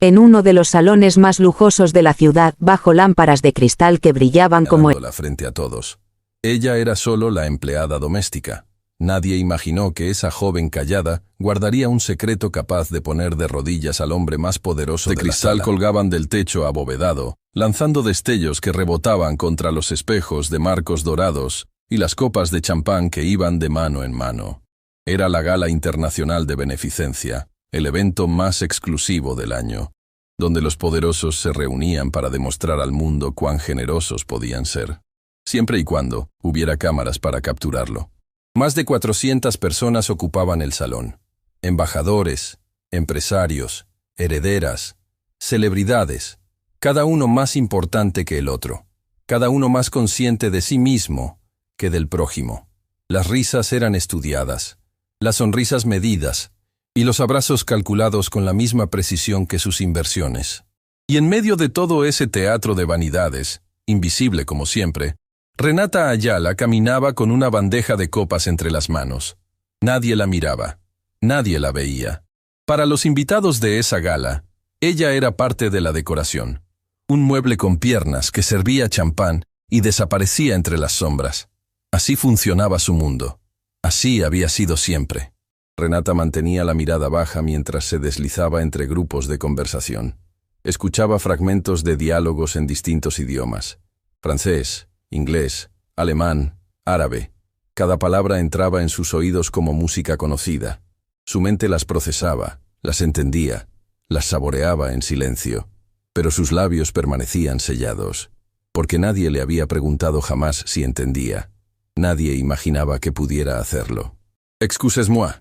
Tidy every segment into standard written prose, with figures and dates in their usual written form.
En uno de los salones más lujosos de la ciudad, bajo lámparas de cristal que brillaban como frente a todos. Ella era solo la empleada doméstica. Nadie imaginó que esa joven callada guardaría un secreto capaz de poner de rodillas al hombre más poderoso de cristal. Colgaban del techo abovedado, lanzando destellos que rebotaban contra los espejos de marcos dorados y las copas de champán que iban de mano en mano. Era la Gala Internacional de Beneficencia, el evento más exclusivo del año, donde los poderosos se reunían para demostrar al mundo cuán generosos podían ser, siempre y cuando hubiera cámaras para capturarlo. Más de 400 personas ocupaban el salón. Embajadores, empresarios, herederas, celebridades, cada uno más importante que el otro, cada uno más consciente de sí mismo que del prójimo. Las risas eran estudiadas, las sonrisas medidas, y los abrazos calculados con la misma precisión que sus inversiones. Y en medio de todo ese teatro de vanidades, invisible como siempre, Renata Ayala caminaba con una bandeja de copas entre las manos. Nadie la miraba, nadie la veía. Para los invitados de esa gala, ella era parte de la decoración. Un mueble con piernas que servía champán y desaparecía entre las sombras. Así funcionaba su mundo. Así había sido siempre. Renata mantenía la mirada baja mientras se deslizaba entre grupos de conversación. Escuchaba fragmentos de diálogos en distintos idiomas. Francés, inglés, alemán, árabe. Cada palabra entraba en sus oídos como música conocida. Su mente las procesaba, las entendía, las saboreaba en silencio. Pero sus labios permanecían sellados, porque nadie le había preguntado jamás si entendía. Nadie imaginaba que pudiera hacerlo. «Excusez-moi»,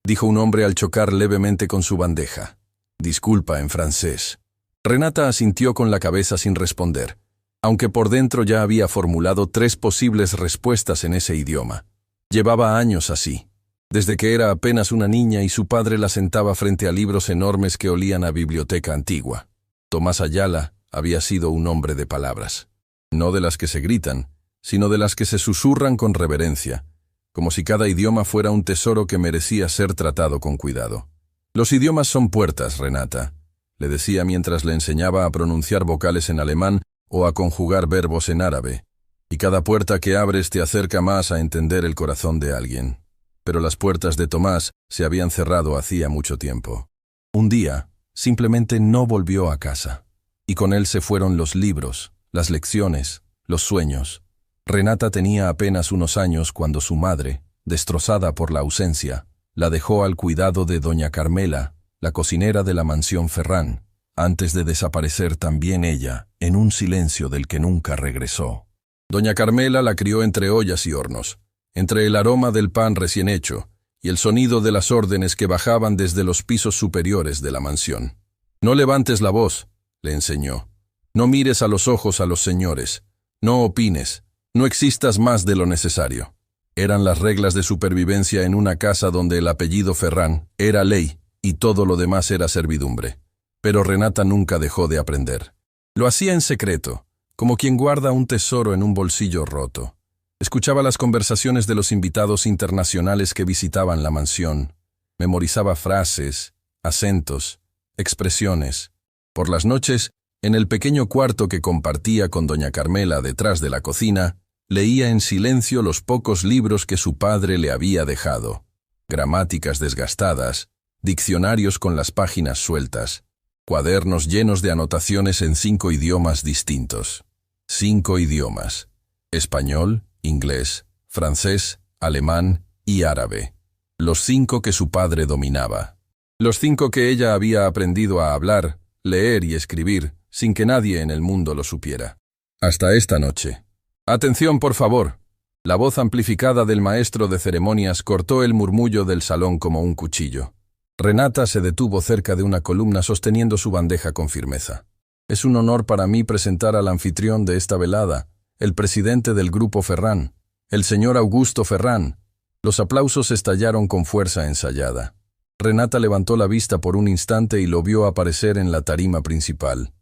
dijo un hombre al chocar levemente con su bandeja. «Disculpa» en francés. Renata asintió con la cabeza sin responder, aunque por dentro ya había formulado 3 posibles respuestas en ese idioma. Llevaba años así, desde que era apenas una niña y su padre la sentaba frente a libros enormes que olían a biblioteca antigua. Tomás Ayala había sido un hombre de palabras, no de las que se gritan, sino de las que se susurran con reverencia, como si cada idioma fuera un tesoro que merecía ser tratado con cuidado. «Los idiomas son puertas, Renata», le decía mientras le enseñaba a pronunciar vocales en alemán o a conjugar verbos en árabe, y cada puerta que abres te acerca más a entender el corazón de alguien. Pero las puertas de Tomás se habían cerrado hacía mucho tiempo. Un día, simplemente no volvió a casa, y con él se fueron los libros, las lecciones, los sueños. Renata tenía apenas unos años cuando su madre, destrozada por la ausencia, la dejó al cuidado de doña Carmela, la cocinera de la mansión Ferrán, antes de desaparecer también ella, en un silencio del que nunca regresó. Doña Carmela la crió entre ollas y hornos, entre el aroma del pan recién hecho y el sonido de las órdenes que bajaban desde los pisos superiores de la mansión. «No levantes la voz», le enseñó. «No mires a los ojos a los señores. No opines. No existas más de lo necesario». Eran las reglas de supervivencia en una casa donde el apellido Ferrán era ley y todo lo demás era servidumbre. Pero Renata nunca dejó de aprender. Lo hacía en secreto, como quien guarda un tesoro en un bolsillo roto. Escuchaba las conversaciones de los invitados internacionales que visitaban la mansión. Memorizaba frases, acentos, expresiones. Por las noches, en el pequeño cuarto que compartía con doña Carmela detrás de la cocina, leía en silencio los pocos libros que su padre le había dejado. Gramáticas desgastadas, diccionarios con las páginas sueltas, cuadernos llenos de anotaciones en 5 idiomas distintos. 5 idiomas: español, inglés, francés, alemán y árabe. Los 5 que su padre dominaba. Los 5 que ella había aprendido a hablar, leer y escribir, sin que nadie en el mundo lo supiera. Hasta esta noche. «Atención, por favor». La voz amplificada del maestro de ceremonias cortó el murmullo del salón como un cuchillo. Renata se detuvo cerca de una columna sosteniendo su bandeja con firmeza. «Es un honor para mí presentar al anfitrión de esta velada, el presidente del Grupo Ferrán, el señor Augusto Ferrán». Los aplausos estallaron con fuerza ensayada. Renata levantó la vista por un instante y lo vio aparecer en la tarima principal.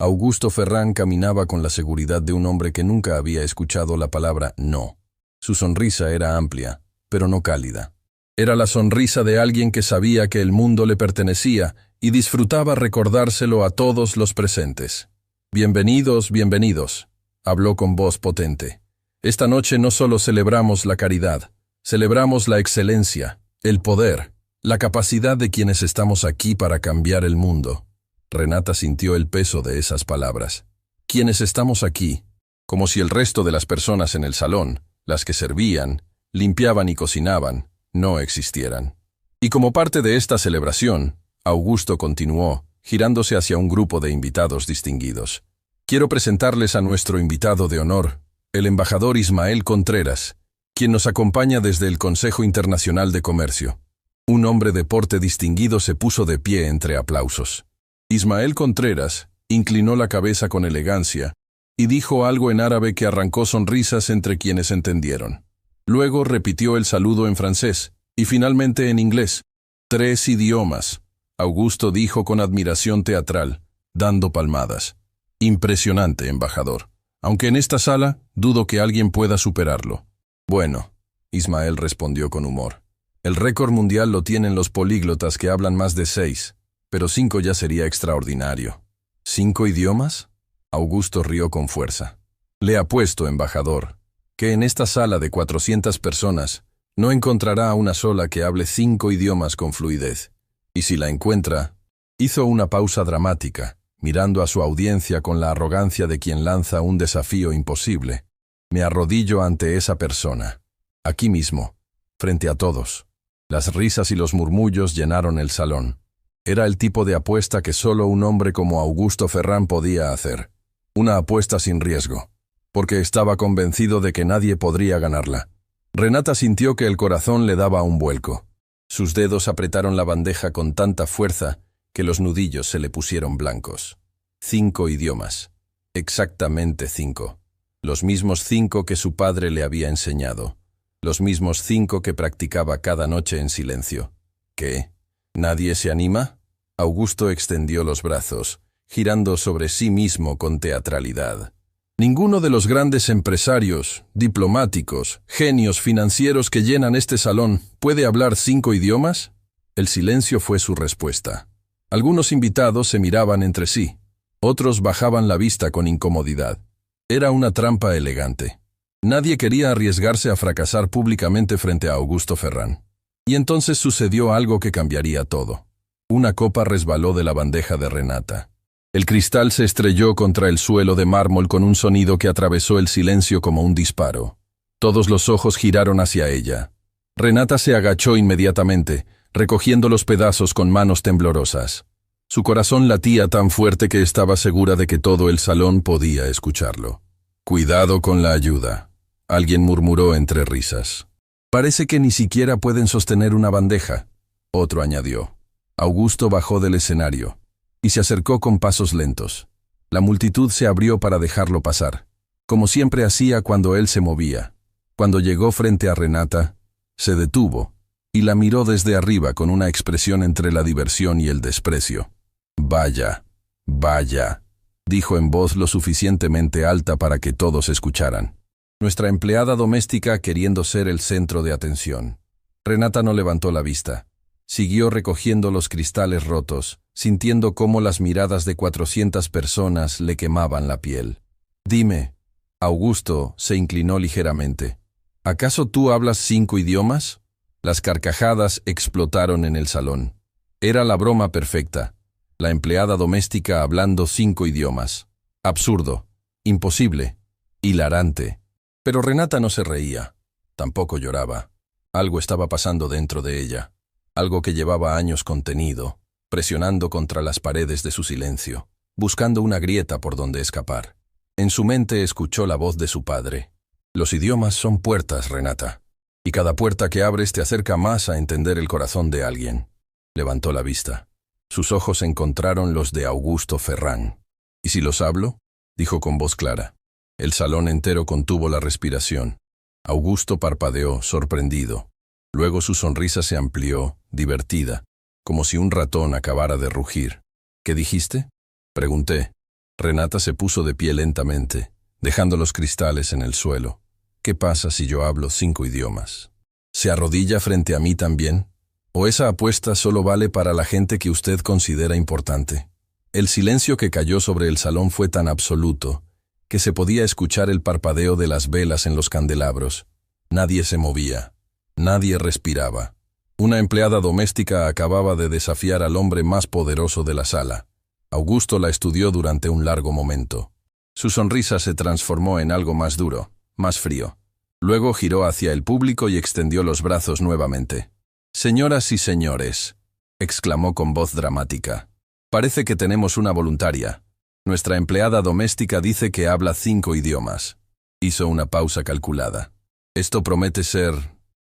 Augusto Ferrán caminaba con la seguridad de un hombre que nunca había escuchado la palabra no. Su sonrisa era amplia, pero no cálida. Era la sonrisa de alguien que sabía que el mundo le pertenecía y disfrutaba recordárselo a todos los presentes. Bienvenidos, bienvenidos, habló con voz potente. Esta noche no solo celebramos la caridad, celebramos la excelencia, el poder, la capacidad de quienes estamos aquí para cambiar el mundo. Renata sintió el peso de esas palabras. Quienes estamos aquí, como si el resto de las personas en el salón, las que servían, limpiaban y cocinaban, no existieran. Y como parte de esta celebración, Augusto continuó, girándose hacia un grupo de invitados distinguidos. Quiero presentarles a nuestro invitado de honor, el embajador Ismael Contreras, quien nos acompaña desde el Consejo Internacional de Comercio. Un hombre de porte distinguido se puso de pie entre aplausos. Ismael Contreras inclinó la cabeza con elegancia y dijo algo en árabe que arrancó sonrisas entre quienes entendieron. Luego repitió el saludo en francés y finalmente en inglés. 3 idiomas, Augusto dijo con admiración teatral, dando palmadas. Impresionante, embajador. Aunque en esta sala, dudo que alguien pueda superarlo. Bueno, Ismael respondió con humor. El récord mundial lo tienen los políglotas que hablan más de 6, pero 5 ya sería extraordinario. ¿5 idiomas? Augusto rió con fuerza. Le apuesto, embajador, que en esta sala de 400 personas no encontrará a una sola que hable 5 idiomas con fluidez. Y si la encuentra, hizo una pausa dramática, mirando a su audiencia con la arrogancia de quien lanza un desafío imposible. Me arrodillo ante esa persona. Aquí mismo, frente a todos. Las risas y los murmullos llenaron el salón. Era el tipo de apuesta que solo un hombre como Augusto Ferrán podía hacer. Una apuesta sin riesgo, porque estaba convencido de que nadie podría ganarla. Renata sintió que el corazón le daba un vuelco. Sus dedos apretaron la bandeja con tanta fuerza que los nudillos se le pusieron blancos. 5 idiomas. Exactamente 5. Los mismos 5 que su padre le había enseñado. Los mismos 5 que practicaba cada noche en silencio. ¿Qué? ¿Nadie se anima? Augusto extendió los brazos, girando sobre sí mismo con teatralidad. Ninguno de los grandes empresarios, diplomáticos, genios financieros que llenan este salón puede hablar 5 idiomas. El silencio fue su respuesta. Algunos invitados se miraban entre sí. Otros bajaban la vista con incomodidad. Era una trampa elegante. Nadie quería arriesgarse a fracasar públicamente frente a Augusto Ferrán. Y entonces sucedió algo que cambiaría todo. Una copa resbaló de la bandeja de Renata. El cristal se estrelló contra el suelo de mármol con un sonido que atravesó el silencio como un disparo. Todos los ojos giraron hacia ella. Renata se agachó inmediatamente, recogiendo los pedazos con manos temblorosas. Su corazón latía tan fuerte que estaba segura de que todo el salón podía escucharlo. «Cuidado con la ayuda», alguien murmuró entre risas. «Parece que ni siquiera pueden sostener una bandeja», otro añadió. Augusto bajó del escenario y se acercó con pasos lentos. La multitud se abrió para dejarlo pasar, como siempre hacía cuando él se movía. Cuando llegó frente a Renata, se detuvo y la miró desde arriba con una expresión entre la diversión y el desprecio. «Vaya, vaya», dijo en voz lo suficientemente alta para que todos escucharan. Nuestra empleada doméstica queriendo ser el centro de atención. Renata no levantó la vista. Siguió recogiendo los cristales rotos, sintiendo cómo las miradas de 400 personas le quemaban la piel. «Dime», Augusto se inclinó ligeramente, «¿acaso tú hablas 5 idiomas?» Las carcajadas explotaron en el salón. Era la broma perfecta. La empleada doméstica hablando 5 idiomas. Absurdo, imposible, hilarante. Pero Renata no se reía, tampoco lloraba. Algo estaba pasando dentro de ella. Algo que llevaba años contenido, presionando contra las paredes de su silencio, buscando una grieta por donde escapar. En su mente escuchó la voz de su padre. «Los idiomas son puertas, Renata, y cada puerta que abres te acerca más a entender el corazón de alguien». Levantó la vista. Sus ojos encontraron los de Augusto Ferrán. «¿Y si los hablo?», dijo con voz clara. El salón entero contuvo la respiración. Augusto parpadeó, sorprendido. Luego su sonrisa se amplió, divertida, como si un ratón acabara de rugir. «¿Qué dijiste?», pregunté. Renata se puso de pie lentamente, dejando los cristales en el suelo. «¿Qué pasa si yo hablo 5 idiomas? ¿Se arrodilla frente a mí también?». ¿O esa apuesta solo vale para la gente que usted considera importante? El silencio que cayó sobre el salón fue tan absoluto que se podía escuchar el parpadeo de las velas en los candelabros. Nadie se movía. Nadie respiraba. Una empleada doméstica acababa de desafiar al hombre más poderoso de la sala. Augusto la estudió durante un largo momento. Su sonrisa se transformó en algo más duro, más frío. Luego giró hacia el público y extendió los brazos nuevamente. «Señoras y señores», exclamó con voz dramática, «parece que tenemos una voluntaria. Nuestra empleada doméstica dice que habla 5 idiomas». Hizo una pausa calculada. «Esto promete ser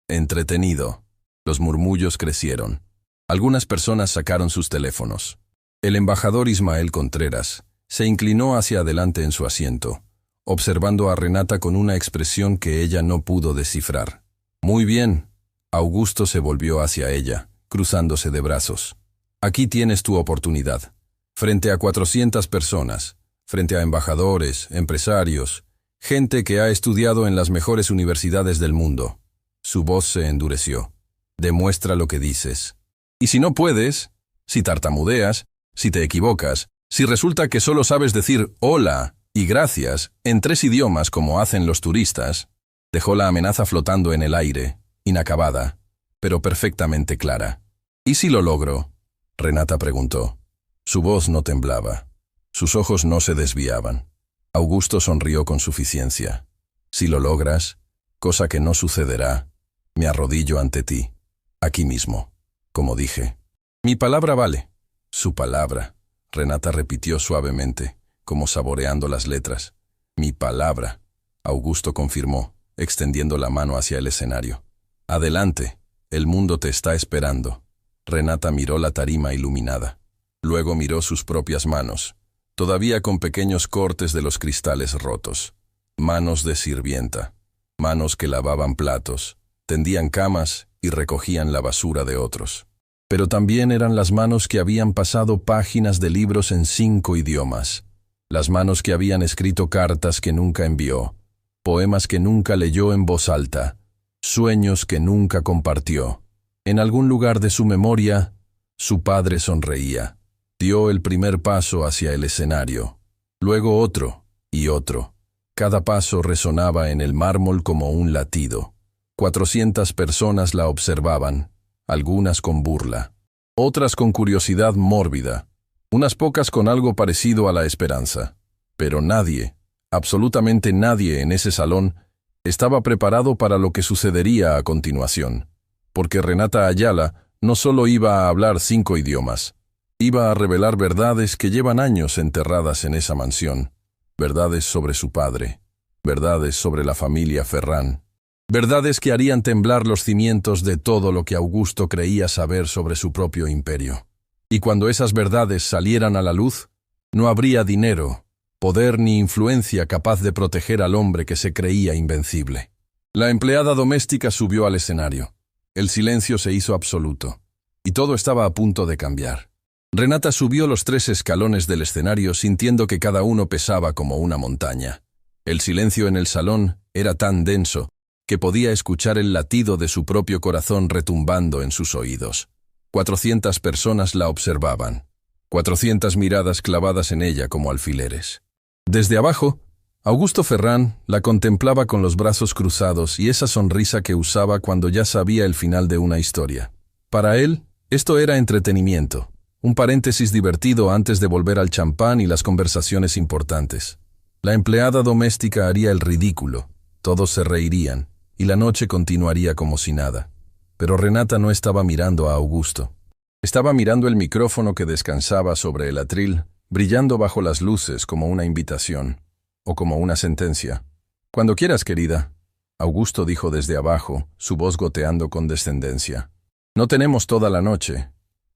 entretenido». Los murmullos crecieron. Algunas personas sacaron sus teléfonos. El embajador Ismael Contreras se inclinó hacia adelante en su asiento, observando a Renata con una expresión que ella no pudo descifrar. «Muy bien». Augusto se volvió hacia ella, cruzándose de brazos. «Aquí tienes tu oportunidad. Frente a 400 personas, frente a embajadores, empresarios, gente que ha estudiado en las mejores universidades del mundo». Su voz se endureció. «Demuestra lo que dices. Y si no puedes, si tartamudeas, si te equivocas, si resulta que solo sabes decir hola y gracias en 3 idiomas como hacen los turistas». Dejó la amenaza flotando en el aire, inacabada, pero perfectamente clara. «¿Y si lo logro?», Renata preguntó. Su voz no temblaba. Sus ojos no se desviaban. Augusto sonrió con suficiencia. «Si lo logras, cosa que no sucederá, me arrodillo ante ti, aquí mismo, como dije». «Mi palabra vale». «Su palabra», Renata repitió suavemente, como saboreando las letras. «Mi palabra», Augusto confirmó, extendiendo la mano hacia el escenario. «Adelante, el mundo te está esperando». Renata miró la tarima iluminada. Luego miró sus propias manos, todavía con pequeños cortes de los cristales rotos. Manos de sirvienta, manos que lavaban platos, tendían camas y recogían la basura de otros. Pero también eran las manos que habían pasado páginas de libros en 5 idiomas, las manos que habían escrito cartas que nunca envió, poemas que nunca leyó en voz alta, sueños que nunca compartió. En algún lugar de su memoria, su padre sonreía. Dio el primer paso hacia el escenario, luego otro y otro. Cada paso resonaba en el mármol como un latido. 400 personas la observaban, algunas con burla, otras con curiosidad mórbida, unas pocas con algo parecido a la esperanza. Pero nadie, absolutamente nadie en ese salón, estaba preparado para lo que sucedería a continuación, porque Renata Ayala no solo iba a hablar 5 idiomas, iba a revelar verdades que llevan años enterradas en esa mansión, verdades sobre su padre, verdades sobre la familia Ferrán, verdades que harían temblar los cimientos de todo lo que Augusto creía saber sobre su propio imperio. Y cuando esas verdades salieran a la luz, no habría dinero, poder ni influencia capaz de proteger al hombre que se creía invencible. La empleada doméstica subió al escenario. El silencio se hizo absoluto, y todo estaba a punto de cambiar. Renata subió los 3 escalones del escenario sintiendo que cada uno pesaba como una montaña. El silencio en el salón era tan denso que podía escuchar el latido de su propio corazón retumbando en sus oídos. 400 personas la observaban, 400 miradas clavadas en ella como alfileres. Desde abajo, Augusto Ferrán la contemplaba con los brazos cruzados y esa sonrisa que usaba cuando ya sabía el final de una historia. Para él, esto era entretenimiento, un paréntesis divertido antes de volver al champán y las conversaciones importantes. La empleada doméstica haría el ridículo, todos se reirían, y la noche continuaría como si nada. Pero Renata no estaba mirando a Augusto. Estaba mirando el micrófono que descansaba sobre el atril, brillando bajo las luces como una invitación, o como una sentencia. «Cuando quieras, querida», Augusto dijo desde abajo, su voz goteando con descendencia. «No tenemos toda la noche».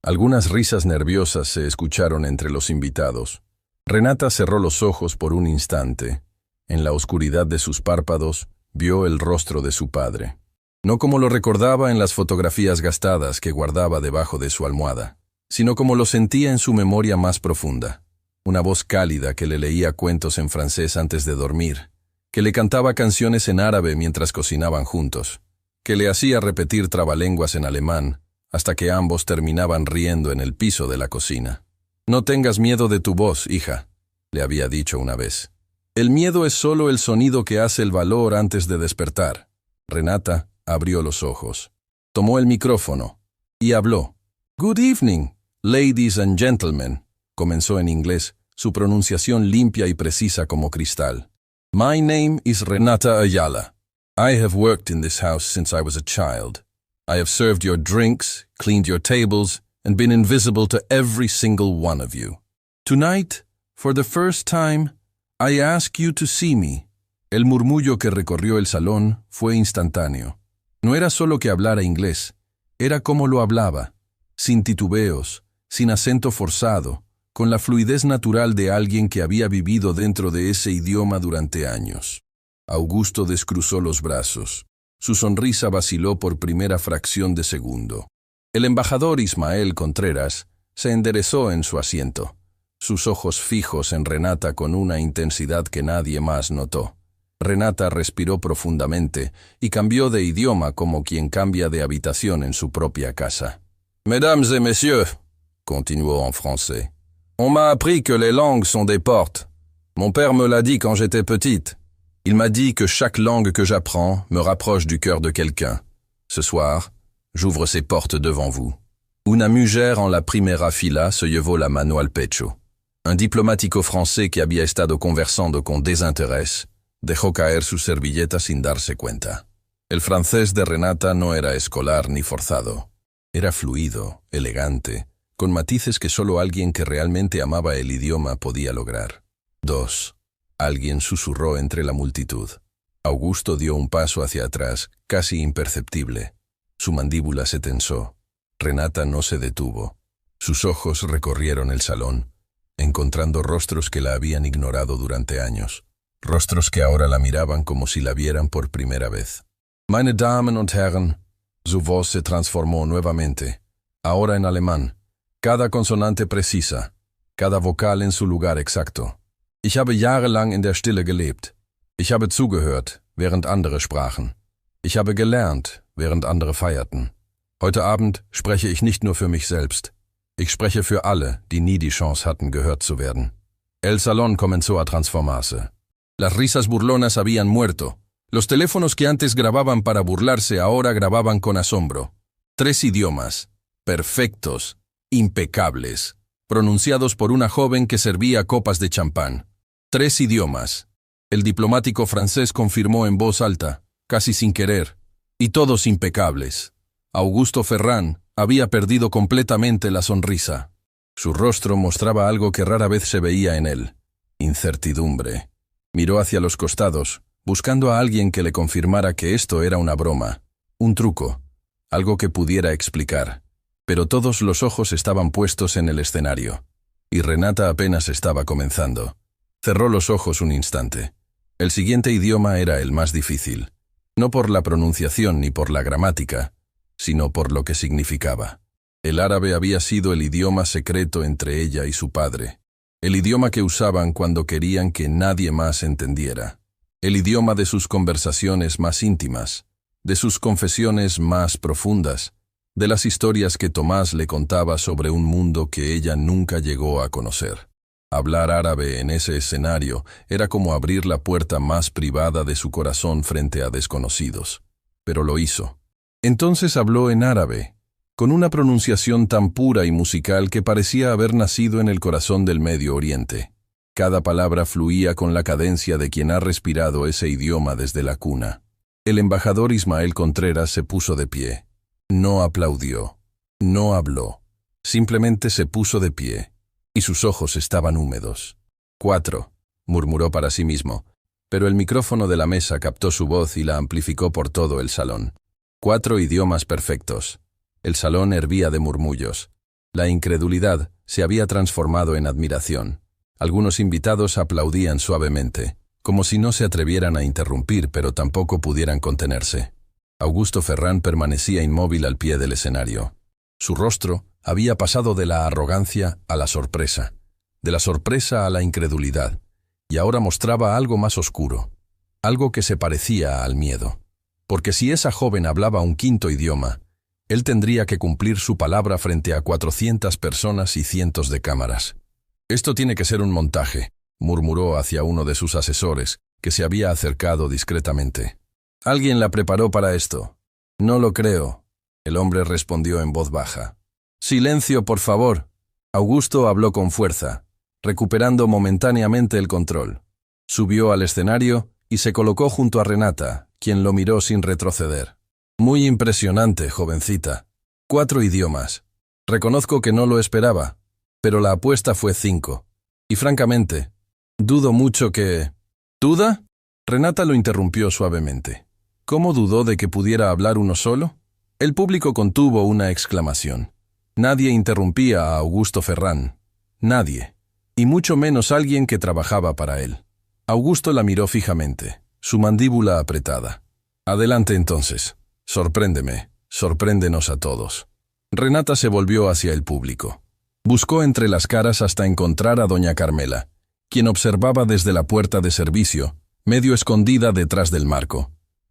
Algunas risas nerviosas se escucharon entre los invitados. Renata cerró los ojos por un instante. En la oscuridad de sus párpados, vio el rostro de su padre. No como lo recordaba en las fotografías gastadas que guardaba debajo de su almohada, sino como lo sentía en su memoria más profunda. Una voz cálida que le leía cuentos en francés antes de dormir, que le cantaba canciones en árabe mientras cocinaban juntos, que le hacía repetir trabalenguas en alemán, hasta que ambos terminaban riendo en el piso de la cocina. «No tengas miedo de tu voz, hija», le había dicho una vez. «El miedo es solo el sonido que hace el valor antes de despertar». Renata abrió los ojos, tomó el micrófono y habló. «Good evening, ladies and gentlemen», comenzó en inglés, su pronunciación limpia y precisa como cristal. «My name is Renata Ayala. I have worked in this house since I was a child. I have served your drinks, cleaned your tables, and been invisible to every single one of you. Tonight, for the first time, I ask you to see me». El murmullo que recorrió el salón fue instantáneo. No era solo que hablara inglés, era como lo hablaba, sin titubeos, sin acento forzado, con la fluidez natural de alguien que había vivido dentro de ese idioma durante años. Augusto descruzó los brazos. Su sonrisa vaciló por primera fracción de segundo. El embajador Ismael Contreras se enderezó en su asiento, sus ojos fijos en Renata con una intensidad que nadie más notó. Renata respiró profundamente y cambió de idioma como quien cambia de habitación en su propia casa. «Mesdames et messieurs», continuó en français, «on m'a appris que les langues sont des portes. Mon père me l'a dit quand j'étais petite. Il m'a dit que chaque langue que j'apprends me rapproche du cœur de quelqu'un. Ce soir, j'ouvre ces portes devant vous». Una mujer en la primera fila se llevó la mano al pecho. Un diplomático francés que había estado conversando con desinterés dejó caer su servilleta sin darse cuenta. El francés de Renata no era escolar ni forzado. Era fluido, elegante, con matices que solo alguien que realmente amaba el idioma podía lograr. 2. Alguien susurró entre la multitud. Augusto dio un paso hacia atrás, casi imperceptible. Su mandíbula se tensó. Renata no se detuvo. Sus ojos recorrieron el salón, encontrando rostros que la habían ignorado durante años. Rostros que ahora la miraban como si la vieran por primera vez. «Meine Damen und Herren», su voz se transformó nuevamente, ahora en alemán, cada consonante precisa, cada vocal en su lugar exacto. «Ich habe jahrelang in der Stille gelebt. Ich habe zugehört, während andere sprachen. Ich habe gelernt, während andere feierten. Heute Abend spreche ich nicht nur für mich selbst. Ich spreche für alle, die nie die Chance hatten, gehört zu werden». El salón comenzó a transformarse. Las risas burlonas habían muerto. Los teléfonos que antes grababan para burlarse ahora grababan con asombro. 3 idiomas, perfectos, impecables, pronunciados por una joven que servía copas de champán. 3 idiomas. El diplomático francés confirmó en voz alta, casi sin querer, y todos impecables. Augusto Ferrán había perdido completamente la sonrisa. Su rostro mostraba algo que rara vez se veía en él: incertidumbre. Miró hacia los costados, buscando a alguien que le confirmara que esto era una broma, un truco, algo que pudiera explicar. Pero todos los ojos estaban puestos en el escenario, y Renata apenas estaba comenzando. Cerró los ojos un instante. El siguiente idioma era el más difícil, no por la pronunciación ni por la gramática, sino por lo que significaba. El árabe había sido el idioma secreto entre ella y su padre. El idioma que usaban cuando querían que nadie más entendiera. El idioma de sus conversaciones más íntimas, de sus confesiones más profundas, de las historias que Tomás le contaba sobre un mundo que ella nunca llegó a conocer. Hablar árabe en ese escenario era como abrir la puerta más privada de su corazón frente a desconocidos. Pero lo hizo. Entonces habló en árabe, con una pronunciación tan pura y musical que parecía haber nacido en el corazón del Medio Oriente. Cada palabra fluía con la cadencia de quien ha respirado ese idioma desde la cuna. El embajador Ismael Contreras se puso de pie. No aplaudió, no habló, simplemente se puso de pie, y sus ojos estaban húmedos. 4, murmuró para sí mismo, pero el micrófono de la mesa captó su voz y la amplificó por todo el salón. 4 idiomas perfectos. El salón hervía de murmullos. La incredulidad se había transformado en admiración. Algunos invitados aplaudían suavemente, como si no se atrevieran a interrumpir, pero tampoco pudieran contenerse. Augusto Ferrán permanecía inmóvil al pie del escenario. Su rostro había pasado de la arrogancia a la sorpresa, de la sorpresa a la incredulidad, y ahora mostraba algo más oscuro, algo que se parecía al miedo. Porque si esa joven hablaba un 5º idioma, Él tendría que cumplir su palabra frente a 400 personas y cientos de cámaras. «Esto tiene que ser un montaje», murmuró hacia uno de sus asesores, que se había acercado discretamente. «¿Alguien la preparó para esto?» «No lo creo», el hombre respondió en voz baja. «Silencio, por favor». Augusto habló con fuerza, recuperando momentáneamente el control. Subió al escenario y se colocó junto a Renata, quien lo miró sin retroceder. «Muy impresionante, jovencita. 4 idiomas. Reconozco que no lo esperaba, pero la apuesta fue 5. Y francamente, dudo mucho que...» «¿Duda?» Renata lo interrumpió suavemente. ¿Cómo dudó de que pudiera hablar uno solo? El público contuvo una exclamación. Nadie interrumpía a Augusto Ferrán. Nadie. Y mucho menos alguien que trabajaba para él. Augusto la miró fijamente, su mandíbula apretada. «Adelante entonces. Sorpréndeme. Sorpréndenos a todos». Renata se volvió hacia el público. Buscó entre las caras hasta encontrar a doña Carmela, quien observaba desde la puerta de servicio, medio escondida detrás del marco.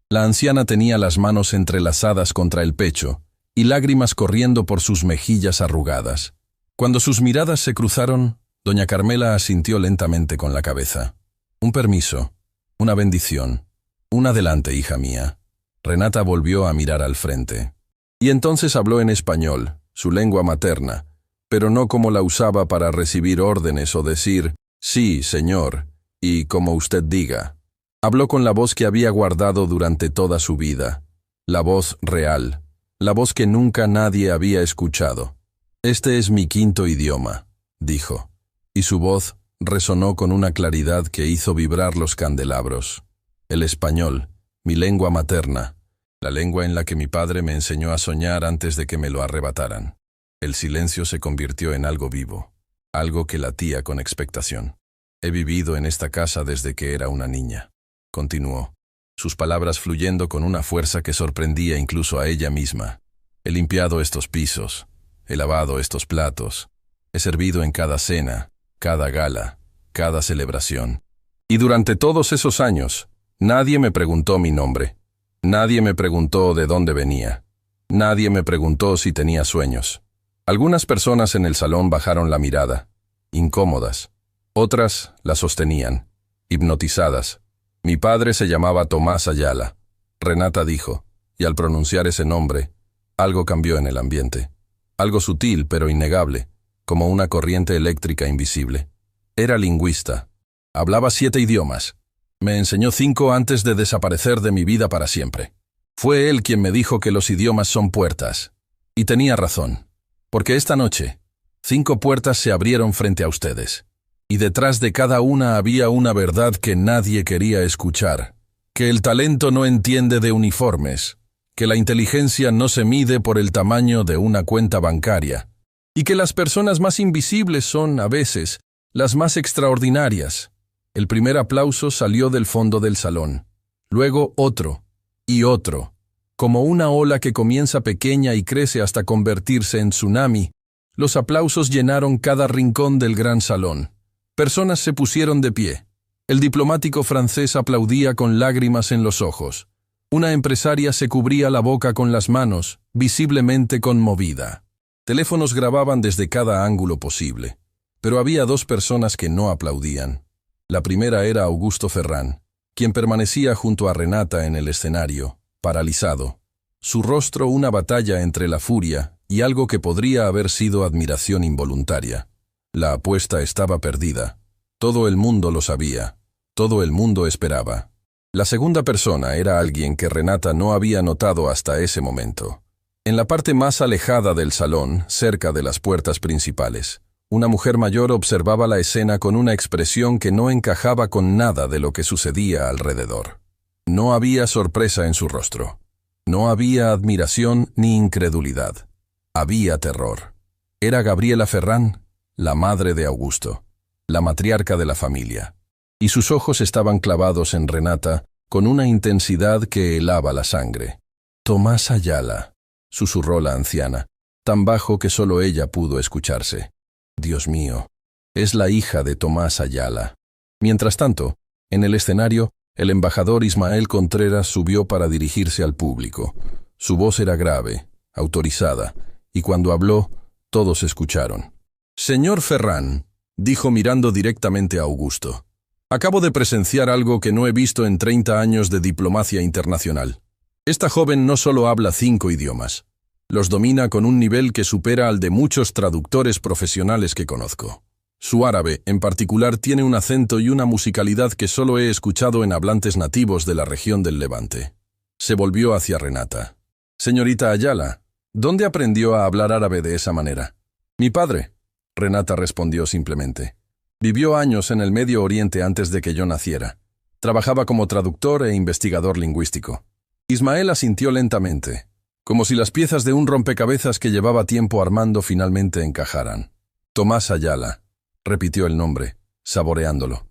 La anciana tenía las manos entrelazadas contra el pecho y lágrimas corriendo por sus mejillas arrugadas. Cuando sus miradas se cruzaron, doña Carmela asintió lentamente con la cabeza. «Un permiso, una bendición, un adelante, hija mía». Renata volvió a mirar al frente. Y entonces habló en español, su lengua materna, pero no como la usaba para recibir órdenes o decir «sí, señor», y «como usted diga». Habló con la voz que había guardado durante toda su vida, la voz real, la voz que nunca nadie había escuchado. «Este es mi 5º idioma», dijo, y su voz resonó con una claridad que hizo vibrar los candelabros. «El español, mi lengua materna, la lengua en la que mi padre me enseñó a soñar antes de que me lo arrebataran». El silencio se convirtió en algo vivo, algo que latía con expectación. «He vivido en esta casa desde que era una niña», continuó, sus palabras fluyendo con una fuerza que sorprendía incluso a ella misma. «He limpiado estos pisos, he lavado estos platos, he servido en cada cena, cada gala, cada celebración. Y durante todos esos años, nadie me preguntó mi nombre, nadie me preguntó de dónde venía, nadie me preguntó si tenía sueños». Algunas personas en el salón bajaron la mirada, incómodas. Otras la sostenían, hipnotizadas. «Mi padre se llamaba Tomás Ayala», Renata dijo, y al pronunciar ese nombre, algo cambió en el ambiente. Algo sutil pero innegable, como una corriente eléctrica invisible. Era lingüista. Hablaba 7 idiomas. Me enseñó 5 antes de desaparecer de mi vida para siempre. Fue él quien me dijo que los idiomas son puertas. Y tenía razón. Porque esta noche, 5 puertas se abrieron frente a ustedes. Y detrás de cada una había una verdad que nadie quería escuchar. Que el talento no entiende de uniformes. Que la inteligencia no se mide por el tamaño de una cuenta bancaria. Y que las personas más invisibles son, a veces, las más extraordinarias. El primer aplauso salió del fondo del salón. Luego otro. Y otro. Como una ola que comienza pequeña y crece hasta convertirse en tsunami, los aplausos llenaron cada rincón del gran salón. Personas se pusieron de pie. El diplomático francés aplaudía con lágrimas en los ojos. Una empresaria se cubría la boca con las manos, visiblemente conmovida. Teléfonos grababan desde cada ángulo posible. Pero había 2 personas que no aplaudían. La primera era Augusto Ferrán, quien permanecía junto a Renata en el escenario, paralizado. Su rostro una batalla entre la furia y algo que podría haber sido admiración involuntaria. La apuesta estaba perdida. Todo el mundo lo sabía. Todo el mundo esperaba. La segunda persona era alguien que Renata no había notado hasta ese momento. En la parte más alejada del salón, cerca de las puertas principales, una mujer mayor observaba la escena con una expresión que no encajaba con nada de lo que sucedía alrededor. No había sorpresa en su rostro. No había admiración ni incredulidad. Había terror. Era Gabriela Ferrán, la madre de Augusto, la matriarca de la familia. Y sus ojos estaban clavados en Renata con una intensidad que helaba la sangre. «Tomás Ayala», susurró la anciana, tan bajo que solo ella pudo escucharse. «Dios mío, es la hija de Tomás Ayala». Mientras tanto, en el escenario, el embajador Ismael Contreras subió para dirigirse al público. Su voz era grave, autorizada, y cuando habló, todos escucharon. «Señor Ferran», dijo mirando directamente a Augusto, «acabo de presenciar algo que no he visto en 30 años de diplomacia internacional. Esta joven no solo habla 5 idiomas, los domina con un nivel que supera al de muchos traductores profesionales que conozco. Su árabe, en particular, tiene un acento y una musicalidad que solo he escuchado en hablantes nativos de la región del Levante». Se volvió hacia Renata. «Señorita Ayala, ¿dónde aprendió a hablar árabe de esa manera?» «Mi padre», Renata respondió simplemente. «Vivió años en el Medio Oriente antes de que yo naciera. Trabajaba como traductor e investigador lingüístico». Ismael asintió lentamente, como si las piezas de un rompecabezas que llevaba tiempo armando finalmente encajaran. «Tomás Ayala», repitió el nombre, saboreándolo.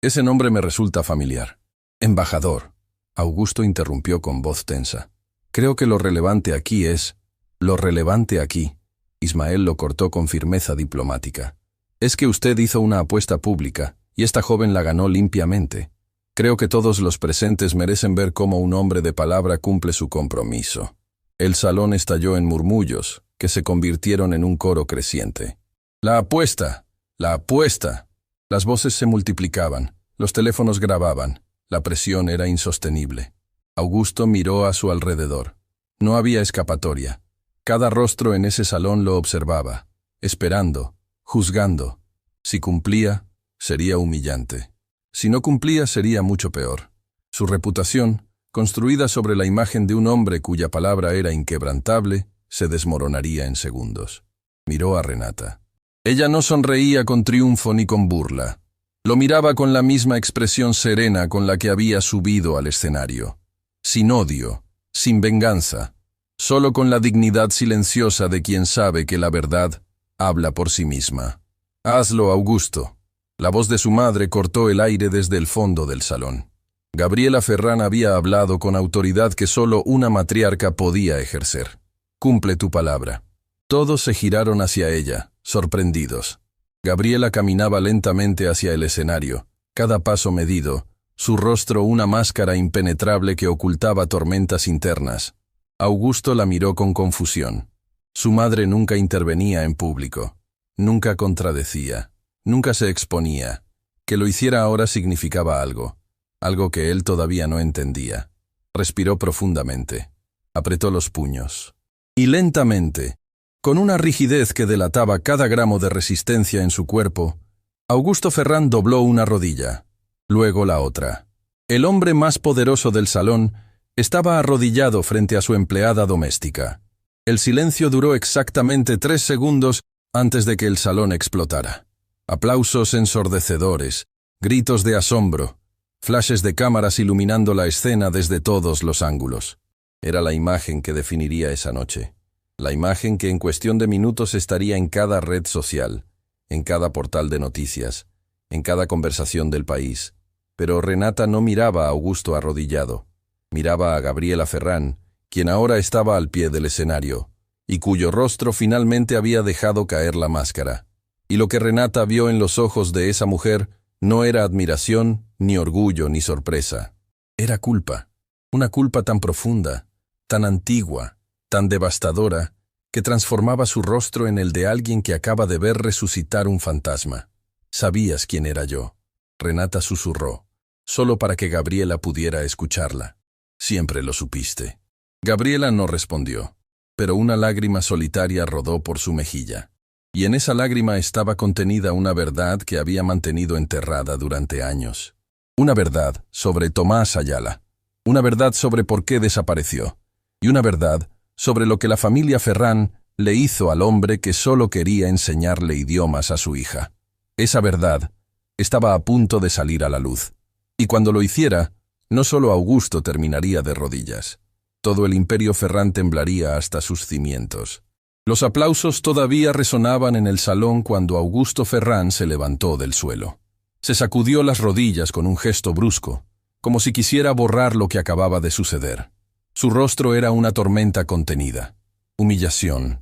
«Ese nombre me resulta familiar». «Embajador», Augusto interrumpió con voz tensa. «Creo que lo relevante aquí es... Lo relevante aquí», Ismael lo cortó con firmeza diplomática, «es que usted hizo una apuesta pública, y esta joven la ganó limpiamente. Creo que todos los presentes merecen ver cómo un hombre de palabra cumple su compromiso». El salón estalló en murmullos, que se convirtieron en un coro creciente. «La apuesta, la apuesta». Las voces se multiplicaban, los teléfonos grababan, la presión era insostenible. Augusto miró a su alrededor. No había escapatoria. Cada rostro en ese salón lo observaba, esperando, juzgando. Si cumplía, sería humillante. Si no cumplía, sería mucho peor. Su reputación, construida sobre la imagen de un hombre cuya palabra era inquebrantable, se desmoronaría en segundos. Miró a Renata. Ella no sonreía con triunfo ni con burla. Lo miraba con la misma expresión serena con la que había subido al escenario. Sin odio, sin venganza, solo con la dignidad silenciosa de quien sabe que la verdad habla por sí misma. «Hazlo, Augusto». La voz de su madre cortó el aire desde el fondo del salón. Gabriela Ferran había hablado con autoridad que solo una matriarca podía ejercer. «Cumple tu palabra». Todos se giraron hacia ella, sorprendidos. Gabriela caminaba lentamente hacia el escenario, cada paso medido, su rostro una máscara impenetrable que ocultaba tormentas internas. Augusto la miró con confusión. Su madre nunca intervenía en público, nunca contradecía, nunca se exponía. Que lo hiciera ahora significaba algo que él todavía no entendía. Respiró profundamente, apretó los puños. Y lentamente, con una rigidez que delataba cada gramo de resistencia en su cuerpo, Augusto Ferran dobló una rodilla, luego la otra. El hombre más poderoso del salón estaba arrodillado frente a su empleada doméstica. El silencio duró exactamente 3 segundos antes de que el salón explotara. Aplausos ensordecedores, gritos de asombro, flashes de cámaras iluminando la escena desde todos los ángulos. Era la imagen que definiría esa noche. La imagen que en cuestión de minutos estaría en cada red social, en cada portal de noticias, en cada conversación del país. Pero Renata no miraba a Augusto arrodillado. Miraba a Gabriela Ferran, quien ahora estaba al pie del escenario, y cuyo rostro finalmente había dejado caer la máscara. Y lo que Renata vio en los ojos de esa mujer no era admiración, ni orgullo, ni sorpresa. Era culpa. Una culpa tan profunda, tan antigua, tan devastadora, que transformaba su rostro en el de alguien que acaba de ver resucitar un fantasma. «¿Sabías quién era yo?», Renata susurró, solo para que Gabriela pudiera escucharla. «Siempre lo supiste». Gabriela no respondió, pero una lágrima solitaria rodó por su mejilla. Y en esa lágrima estaba contenida una verdad que había mantenido enterrada durante años. Una verdad sobre Tomás Ayala. Una verdad sobre por qué desapareció. Y una verdad sobre lo que la familia Ferran le hizo al hombre que solo quería enseñarle idiomas a su hija. Esa verdad estaba a punto de salir a la luz. Y cuando lo hiciera, no solo Augusto terminaría de rodillas. Todo el imperio Ferran temblaría hasta sus cimientos. Los aplausos todavía resonaban en el salón cuando Augusto Ferran se levantó del suelo. Se sacudió las rodillas con un gesto brusco, como si quisiera borrar lo que acababa de suceder. Su rostro era una tormenta contenida. Humillación,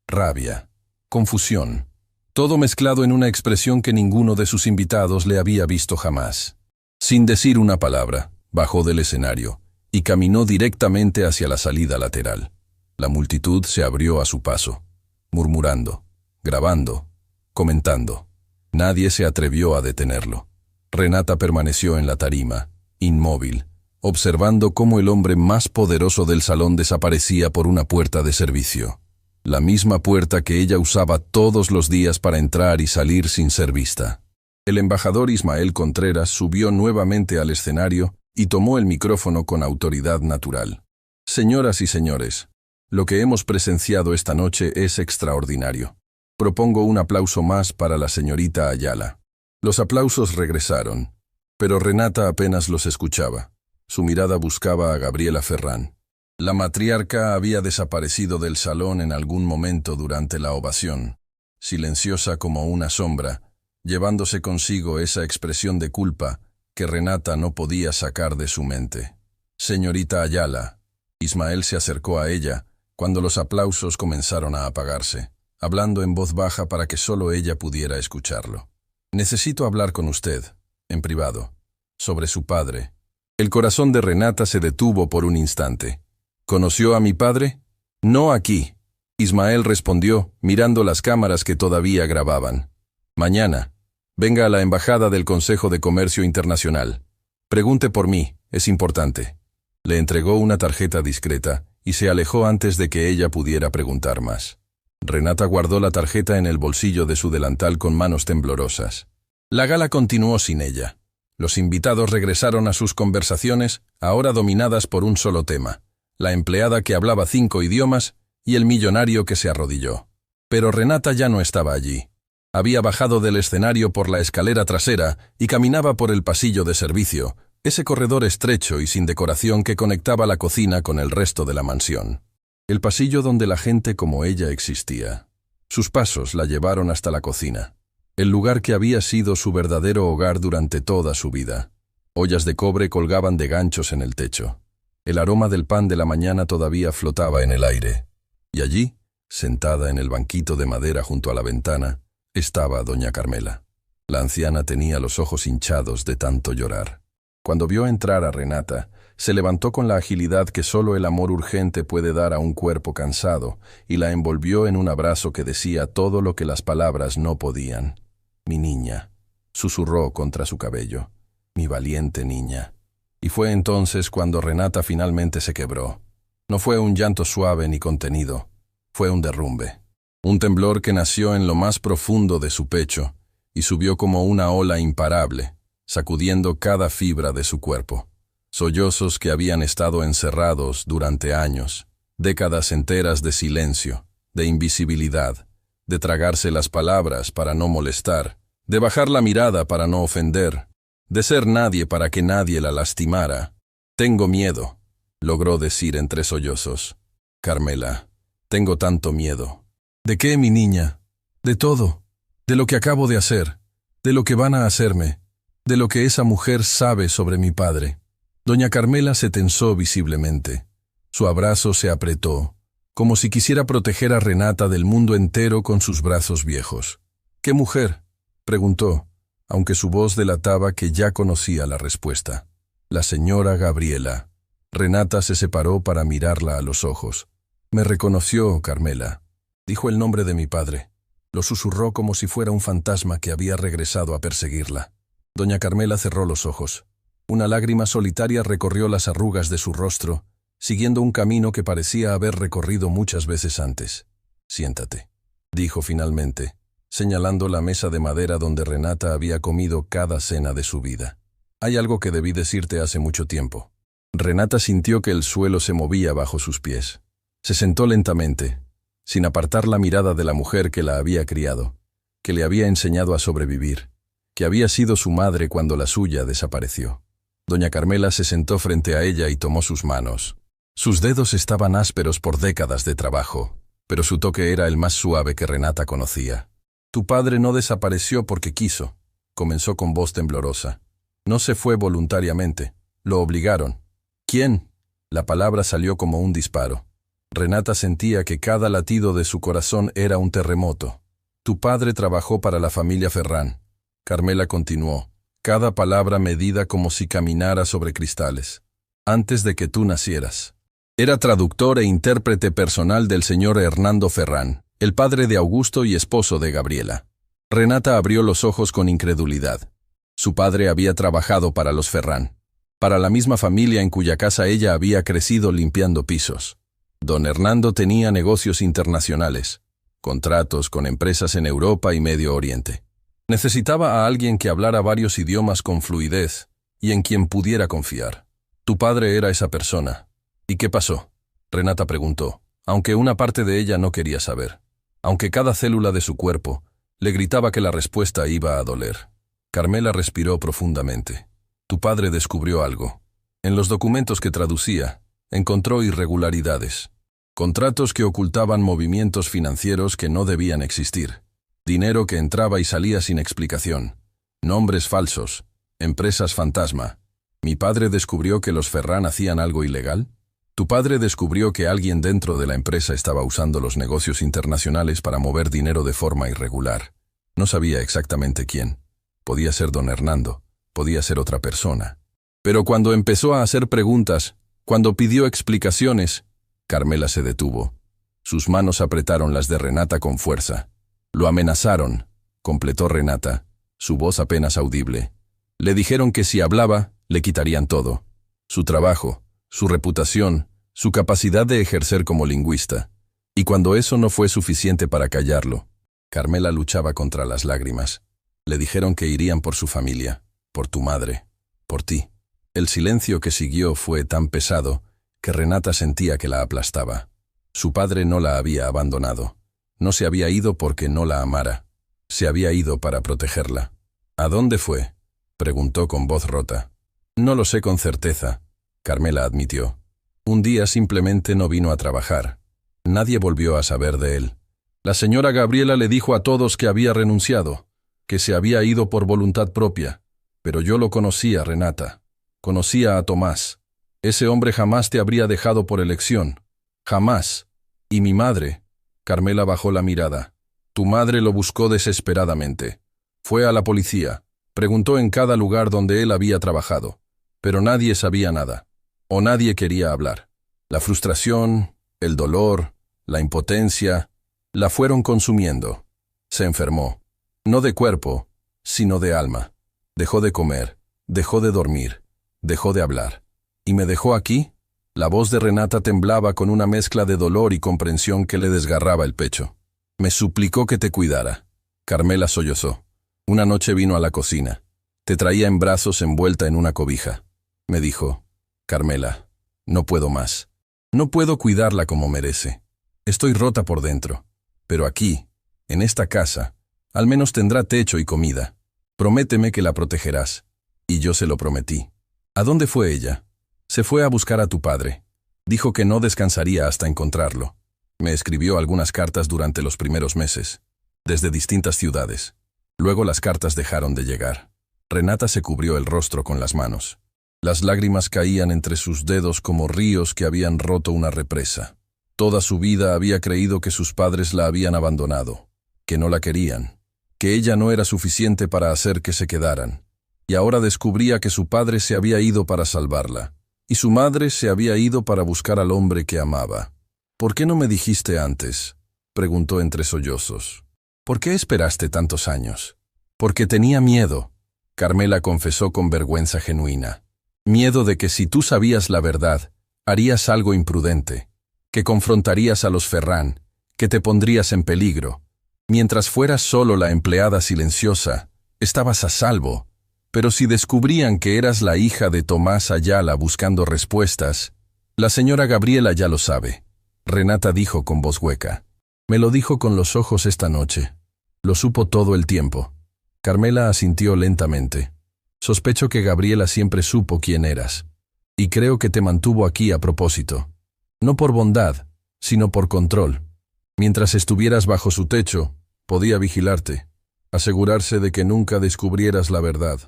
rabia, confusión, todo mezclado en una expresión que ninguno de sus invitados le había visto jamás. Sin decir una palabra, bajó del escenario y caminó directamente hacia la salida lateral. La multitud se abrió a su paso, murmurando, grabando, comentando. Nadie se atrevió a detenerlo. Renata permaneció en la tarima, inmóvil, observando cómo el hombre más poderoso del salón desaparecía por una puerta de servicio. La misma puerta que ella usaba todos los días para entrar y salir sin ser vista. El embajador Ismael Contreras subió nuevamente al escenario y tomó el micrófono con autoridad natural. Señoras y señores, lo que hemos presenciado esta noche es extraordinario. Propongo un aplauso más para la señorita Ayala. Los aplausos regresaron, pero Renata apenas los escuchaba. Su mirada buscaba a Gabriela Ferrán. La matriarca había desaparecido del salón en algún momento durante la ovación, silenciosa como una sombra, llevándose consigo esa expresión de culpa que Renata no podía sacar de su mente. Señorita Ayala. Ismael se acercó a ella cuando los aplausos comenzaron a apagarse, hablando en voz baja para que solo ella pudiera escucharlo. Necesito hablar con usted, en privado, sobre su padre. El corazón de Renata se detuvo por un instante. ¿Conoció a mi padre? No aquí. Ismael respondió, mirando las cámaras que todavía grababan. Mañana, venga a la embajada del Consejo de Comercio Internacional. Pregunte por mí, es importante. Le entregó una tarjeta discreta y se alejó antes de que ella pudiera preguntar más. Renata guardó la tarjeta en el bolsillo de su delantal con manos temblorosas. La gala continuó sin ella. Los invitados regresaron a sus conversaciones, ahora dominadas por un solo tema: la empleada que hablaba 5 idiomas y el millonario que se arrodilló. Pero Renata ya no estaba allí. Había bajado del escenario por la escalera trasera y caminaba por el pasillo de servicio, ese corredor estrecho y sin decoración que conectaba la cocina con el resto de la mansión. El pasillo donde la gente como ella existía. Sus pasos la llevaron hasta la cocina, el lugar que había sido su verdadero hogar durante toda su vida. Ollas de cobre colgaban de ganchos en el techo. El aroma del pan de la mañana todavía flotaba en el aire. Y allí, sentada en el banquito de madera junto a la ventana, estaba doña Carmela. La anciana tenía los ojos hinchados de tanto llorar. Cuando vio entrar a Renata, se levantó con la agilidad que solo el amor urgente puede dar a un cuerpo cansado y la envolvió en un abrazo que decía todo lo que las palabras no podían. «Mi niña», susurró contra su cabello, «mi valiente niña». Y fue entonces cuando Renata finalmente se quebró. No fue un llanto suave ni contenido, fue un derrumbe. Un temblor que nació en lo más profundo de su pecho y subió como una ola imparable, sacudiendo cada fibra de su cuerpo. Sollozos que habían estado encerrados durante años, décadas enteras de silencio, de invisibilidad, de tragarse las palabras para no molestar, de bajar la mirada para no ofender, de ser nadie para que nadie la lastimara. «Tengo miedo», logró decir entre sollozos. «Carmela, tengo tanto miedo». «¿De qué, mi niña?» «De todo. De lo que acabo de hacer, de lo que van a hacerme, de lo que esa mujer sabe sobre mi padre». Doña Carmela se tensó visiblemente. Su abrazo se apretó, como si quisiera proteger a Renata del mundo entero con sus brazos viejos. «¿Qué mujer?», preguntó, aunque su voz delataba que ya conocía la respuesta. «La señora Gabriela». Renata se separó para mirarla a los ojos. «Me reconoció, Carmela. Dijo el nombre de mi padre». Lo susurró como si fuera un fantasma que había regresado a perseguirla. Doña Carmela cerró los ojos. Una lágrima solitaria recorrió las arrugas de su rostro, siguiendo un camino que parecía haber recorrido muchas veces antes. «Siéntate», dijo finalmente, señalando la mesa de madera donde Renata había comido cada cena de su vida. «Hay algo que debí decirte hace mucho tiempo». Renata sintió que el suelo se movía bajo sus pies. Se sentó lentamente, sin apartar la mirada de la mujer que la había criado, que le había enseñado a sobrevivir, que había sido su madre cuando la suya desapareció. Doña Carmela se sentó frente a ella y tomó sus manos. Sus dedos estaban ásperos por décadas de trabajo, pero su toque era el más suave que Renata conocía. «Tu padre no desapareció porque quiso», comenzó con voz temblorosa. «No se fue voluntariamente, lo obligaron». «¿Quién?». La palabra salió como un disparo. Renata sentía que cada latido de su corazón era un terremoto. «Tu padre trabajó para la familia Ferrán». Carmela continuó, cada palabra medida como si caminara sobre cristales. «Antes de que tú nacieras». Era traductor e intérprete personal del señor Hernando Ferrán, el padre de Augusto y esposo de Gabriela. Renata abrió los ojos con incredulidad. Su padre había trabajado para los Ferrán, para la misma familia en cuya casa ella había crecido limpiando pisos. Don Hernando tenía negocios internacionales, contratos con empresas en Europa y Medio Oriente. Necesitaba a alguien que hablara varios idiomas con fluidez y en quien pudiera confiar. Tu padre era esa persona. ¿Y qué pasó? Renata preguntó, aunque una parte de ella no quería saber. Aunque cada célula de su cuerpo le gritaba que la respuesta iba a doler. Carmela respiró profundamente. Tu padre descubrió algo. En los documentos que traducía, encontró irregularidades. Contratos que ocultaban movimientos financieros que no debían existir. Dinero que entraba y salía sin explicación. Nombres falsos. Empresas fantasma. ¿Mi padre descubrió que los Ferrán hacían algo ilegal? ¿Tu padre descubrió que alguien dentro de la empresa estaba usando los negocios internacionales para mover dinero de forma irregular? No sabía exactamente quién. Podía ser don Hernando, podía ser otra persona. Pero cuando empezó a hacer preguntas, cuando pidió explicaciones, Carmela se detuvo. Sus manos apretaron las de Renata con fuerza. Lo amenazaron, completó Renata, su voz apenas audible. Le dijeron que si hablaba, le quitarían todo. Su trabajo, su reputación, su capacidad de ejercer como lingüista. Y cuando eso no fue suficiente para callarlo, Carmela luchaba contra las lágrimas. Le dijeron que irían por su familia, por tu madre, por ti. El silencio que siguió fue tan pesado que Renata sentía que la aplastaba. Su padre no la había abandonado. No se había ido porque no la amara. Se había ido para protegerla. ¿A dónde fue?, preguntó con voz rota. No lo sé con certeza, Carmela admitió. Un día simplemente no vino a trabajar. Nadie volvió a saber de él. La señora Gabriela le dijo a todos que había renunciado, que se había ido por voluntad propia. Pero yo lo conocía, Renata. Conocía a Tomás. Ese hombre jamás te habría dejado por elección. Jamás. Y mi madre. Carmela bajó la mirada. Tu madre lo buscó desesperadamente. Fue a la policía. Preguntó en cada lugar donde él había trabajado. Pero nadie sabía nada. O nadie quería hablar. La frustración, el dolor, la impotencia, la fueron consumiendo. Se enfermó. No de cuerpo, sino de alma. Dejó de comer, dejó de dormir, dejó de hablar. ¿Y me dejó aquí? La voz de Renata temblaba con una mezcla de dolor y comprensión que le desgarraba el pecho. Me suplicó que te cuidara. Carmela sollozó. Una noche vino a la cocina. Te traía en brazos envuelta en una cobija. Me dijo, Carmela, no puedo más. No puedo cuidarla como merece. Estoy rota por dentro. Pero aquí, en esta casa, al menos tendrá techo y comida. Prométeme que la protegerás. Y yo se lo prometí. ¿A dónde fue ella? Se fue a buscar a tu padre. Dijo que no descansaría hasta encontrarlo. Me escribió algunas cartas durante los primeros meses, desde distintas ciudades. Luego las cartas dejaron de llegar. Renata se cubrió el rostro con las manos. Las lágrimas caían entre sus dedos como ríos que habían roto una represa. Toda su vida había creído que sus padres la habían abandonado, que no la querían, que ella no era suficiente para hacer que se quedaran. Y ahora descubría que su padre se había ido para salvarla, y su madre se había ido para buscar al hombre que amaba. ¿Por qué no me dijiste antes?, preguntó entre sollozos. ¿Por qué esperaste tantos años? Porque tenía miedo, Carmela confesó con vergüenza genuina. Miedo de que si tú sabías la verdad, harías algo imprudente, que confrontarías a los Ferrán, que te pondrías en peligro. Mientras fueras solo la empleada silenciosa, estabas a salvo. Pero si descubrían que eras la hija de Tomás Ayala buscando respuestas, la señora Gabriela ya lo sabe, Renata dijo con voz hueca. Me lo dijo con los ojos esta noche. Lo supo todo el tiempo. Carmela asintió lentamente. Sospecho que Gabriela siempre supo quién eras. Y creo que te mantuvo aquí a propósito. No por bondad, sino por control. Mientras estuvieras bajo su techo, podía vigilarte, asegurarse de que nunca descubrieras la verdad.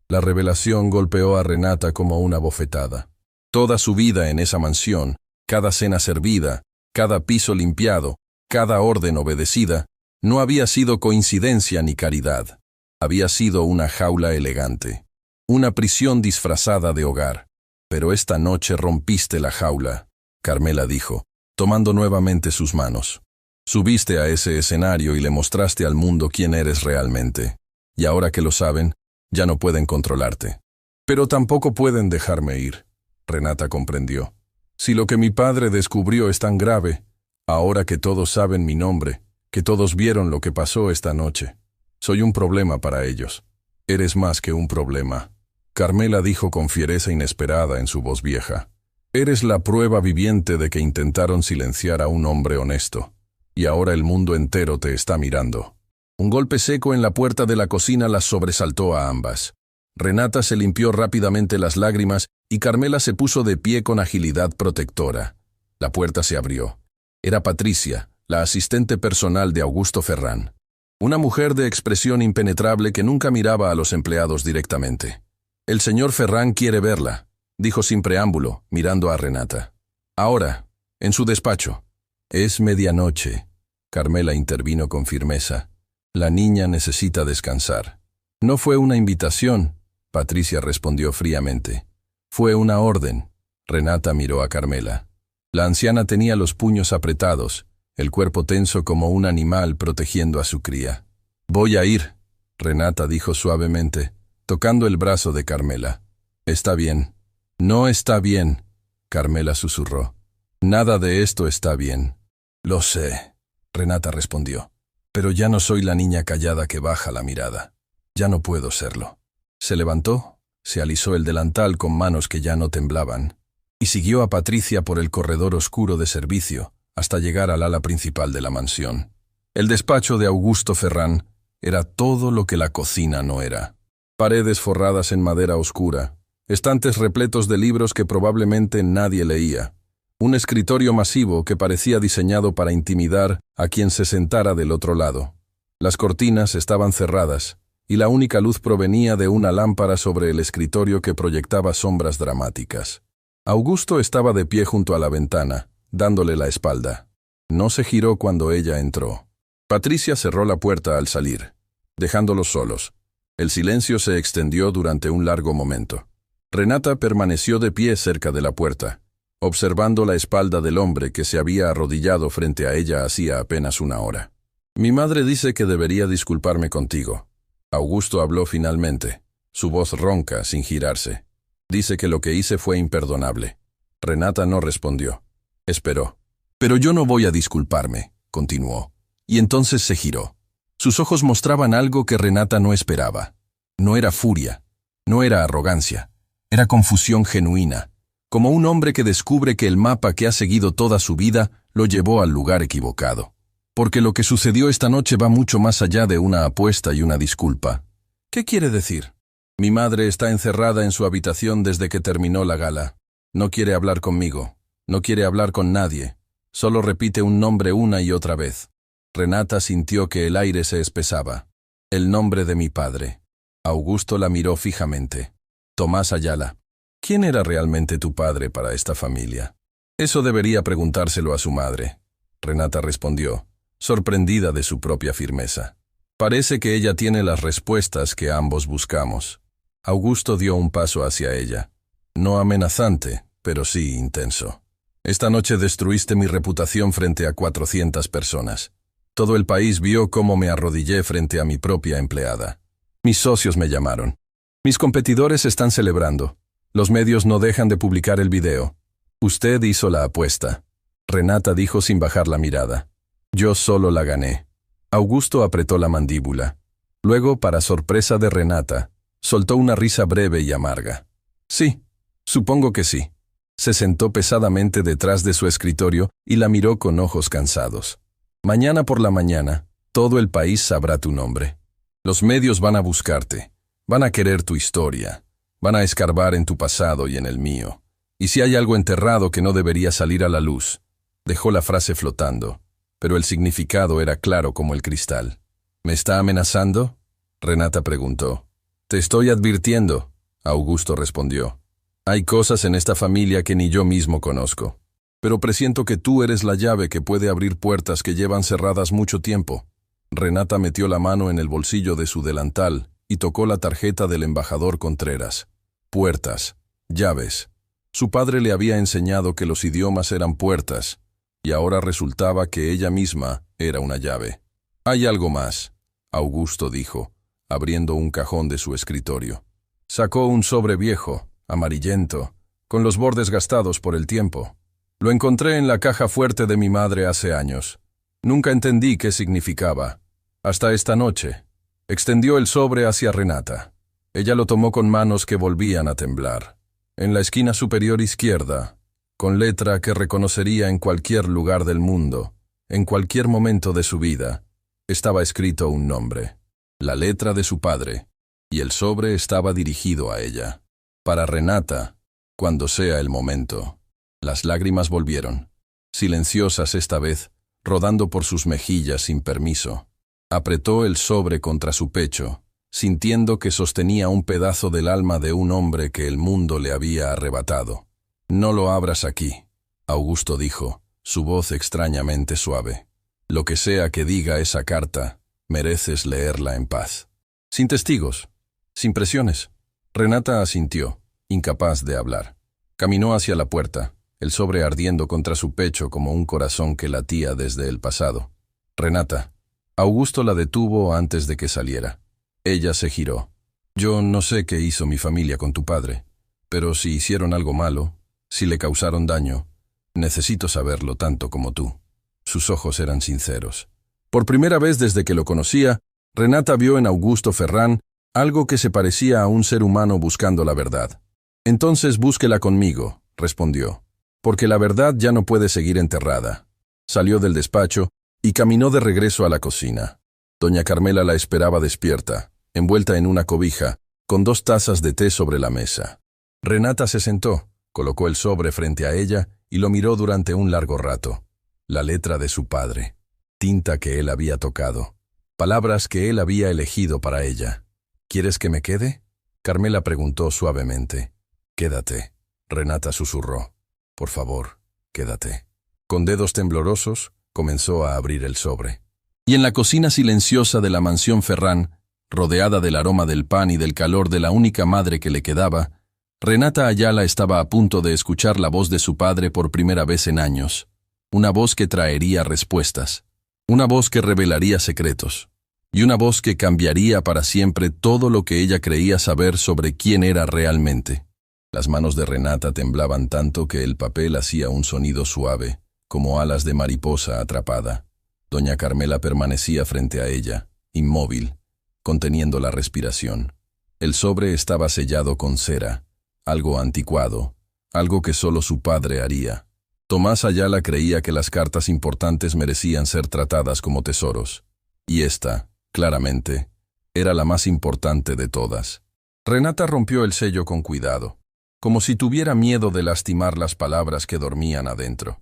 La revelación golpeó a Renata como una bofetada. Toda su vida en esa mansión, cada cena servida, cada piso limpiado, cada orden obedecida, no había sido coincidencia ni caridad. Había sido una jaula elegante, una prisión disfrazada de hogar. Pero esta noche rompiste la jaula. Carmela dijo, tomando nuevamente sus manos. Subiste a ese escenario y le mostraste al mundo quién eres realmente. Y ahora que lo saben, ya no pueden controlarte. Pero tampoco pueden dejarme ir. Renata comprendió. Si lo que mi padre descubrió es tan grave, ahora que todos saben mi nombre, que todos vieron lo que pasó esta noche, soy un problema para ellos. Eres más que un problema. Carmela dijo con fiereza inesperada en su voz vieja. Eres la prueba viviente de que intentaron silenciar a un hombre honesto. Y ahora el mundo entero te está mirando. Un golpe seco en la puerta de la cocina las sobresaltó a ambas. Renata se limpió rápidamente las lágrimas y Carmela se puso de pie con agilidad protectora. La puerta se abrió. Era Patricia, la asistente personal de Augusto Ferrán. Una mujer de expresión impenetrable que nunca miraba a los empleados directamente. «El señor Ferrán quiere verla», dijo sin preámbulo, mirando a Renata. «Ahora, en su despacho». «Es medianoche», Carmela intervino con firmeza. «La niña necesita descansar». «No fue una invitación», Patricia respondió fríamente. «Fue una orden». Renata miró a Carmela. La anciana tenía los puños apretados, el cuerpo tenso como un animal protegiendo a su cría. «Voy a ir», Renata dijo suavemente, tocando el brazo de Carmela. «Está bien». «No está bien», Carmela susurró. «Nada de esto está bien». «Lo sé», Renata respondió. «Pero ya no soy la niña callada que baja la mirada. Ya no puedo serlo». Se levantó, se alisó el delantal con manos que ya no temblaban, y siguió a Patricia por el corredor oscuro de servicio hasta llegar al ala principal de la mansión. El despacho de Augusto Ferrán era todo lo que la cocina no era. Paredes forradas en madera oscura, estantes repletos de libros que probablemente nadie leía, un escritorio masivo que parecía diseñado para intimidar a quien se sentara del otro lado. Las cortinas estaban cerradas, y la única luz provenía de una lámpara sobre el escritorio que proyectaba sombras dramáticas. Augusto estaba de pie junto a la ventana, dándole la espalda. No se giró cuando ella entró. Patricia cerró la puerta al salir, dejándolos solos. El silencio se extendió durante un largo momento. Renata permaneció de pie cerca de la puerta, observando la espalda del hombre que se había arrodillado frente a ella hacía apenas una hora. «Mi madre dice que debería disculparme contigo». Augusto habló finalmente, su voz ronca, sin girarse. «Dice que lo que hice fue imperdonable». Renata no respondió. Esperó. «Pero yo no voy a disculparme», continuó. Y entonces se giró. Sus ojos mostraban algo que Renata no esperaba. No era furia, no era arrogancia, era confusión genuina, como un hombre que descubre que el mapa que ha seguido toda su vida lo llevó al lugar equivocado. Porque lo que sucedió esta noche va mucho más allá de una apuesta y una disculpa. ¿Qué quiere decir? Mi madre está encerrada en su habitación desde que terminó la gala. No quiere hablar conmigo, no quiere hablar con nadie, solo repite un nombre una y otra vez. Renata sintió que el aire se espesaba. El nombre de mi padre. Augusto la miró fijamente. Tomás Ayala. ¿Quién era realmente tu padre para esta familia? Eso debería preguntárselo a su madre. Renata respondió, sorprendida de su propia firmeza. Parece que ella tiene las respuestas que ambos buscamos. Augusto dio un paso hacia ella. No amenazante, pero sí intenso. Esta noche destruiste mi reputación frente a 400 personas. Todo el país vio cómo me arrodillé frente a mi propia empleada. Mis socios me llamaron. Mis competidores están celebrando. Los medios no dejan de publicar el video. Usted hizo la apuesta. Renata dijo sin bajar la mirada. Yo solo la gané. Augusto apretó la mandíbula. Luego, para sorpresa de Renata, soltó una risa breve y amarga. Sí, supongo que sí. Se sentó pesadamente detrás de su escritorio y la miró con ojos cansados. Mañana por la mañana, todo el país sabrá tu nombre. Los medios van a buscarte, van a querer tu historia, van a escarbar en tu pasado y en el mío. Y si hay algo enterrado que no debería salir a la luz. Dejó la frase flotando, pero el significado era claro como el cristal. ¿Me está amenazando? Renata preguntó. Te estoy advirtiendo, Augusto respondió. Hay cosas en esta familia que ni yo mismo conozco. Pero presiento que tú eres la llave que puede abrir puertas que llevan cerradas mucho tiempo. Renata metió la mano en el bolsillo de su delantal y tocó la tarjeta del embajador Contreras. Puertas, llaves. Su padre le había enseñado que los idiomas eran puertas, y ahora resultaba que ella misma era una llave. «Hay algo más», Augusto dijo, abriendo un cajón de su escritorio. Sacó un sobre viejo, amarillento, con los bordes gastados por el tiempo. «Lo encontré en la caja fuerte de mi madre hace años. Nunca entendí qué significaba. Hasta esta noche». Extendió el sobre hacia Renata. Ella lo tomó con manos que volvían a temblar. En la esquina superior izquierda, con letra que reconocería en cualquier lugar del mundo, en cualquier momento de su vida, estaba escrito un nombre, la letra de su padre, y el sobre estaba dirigido a ella. Para Renata, cuando sea el momento. Las lágrimas volvieron, silenciosas esta vez, rodando por sus mejillas sin permiso. Apretó el sobre contra su pecho, sintiendo que sostenía un pedazo del alma de un hombre que el mundo le había arrebatado. «No lo abras aquí», Augusto dijo, su voz extrañamente suave. «Lo que sea que diga esa carta, mereces leerla en paz. Sin testigos, sin presiones». Renata asintió, incapaz de hablar. Caminó hacia la puerta, el sobre ardiendo contra su pecho como un corazón que latía desde el pasado. «Renata». Augusto la detuvo antes de que saliera. Ella se giró. «Yo no sé qué hizo mi familia con tu padre, pero si hicieron algo malo, si le causaron daño, necesito saberlo tanto como tú». Sus ojos eran sinceros. Por primera vez desde que lo conocía, Renata vio en Augusto Ferrán algo que se parecía a un ser humano buscando la verdad. «Entonces búsquela conmigo», respondió, «porque la verdad ya no puede seguir enterrada». Salió del despacho y caminó de regreso a la cocina. Doña Carmela la esperaba despierta, envuelta en una cobija, con 2 tazas de té sobre la mesa. Renata se sentó, colocó el sobre frente a ella y lo miró durante un largo rato. La letra de su padre, tinta que él había tocado, palabras que él había elegido para ella. «¿Quieres que me quede?», Carmela preguntó suavemente. «Quédate», Renata susurró. «Por favor, quédate». Con dedos temblorosos, comenzó a abrir el sobre. Y en la cocina silenciosa de la mansión Ferrán, rodeada del aroma del pan y del calor de la única madre que le quedaba, Renata Ayala estaba a punto de escuchar la voz de su padre por primera vez en años. Una voz que traería respuestas. Una voz que revelaría secretos. Y una voz que cambiaría para siempre todo lo que ella creía saber sobre quién era realmente. Las manos de Renata temblaban tanto que el papel hacía un sonido suave, como alas de mariposa atrapada. Doña Carmela permanecía frente a ella, inmóvil, conteniendo la respiración. El sobre estaba sellado con cera, algo anticuado, algo que solo su padre haría. Tomás Ayala creía que las cartas importantes merecían ser tratadas como tesoros. Y esta, claramente, era la más importante de todas. Renata rompió el sello con cuidado, como si tuviera miedo de lastimar las palabras que dormían adentro.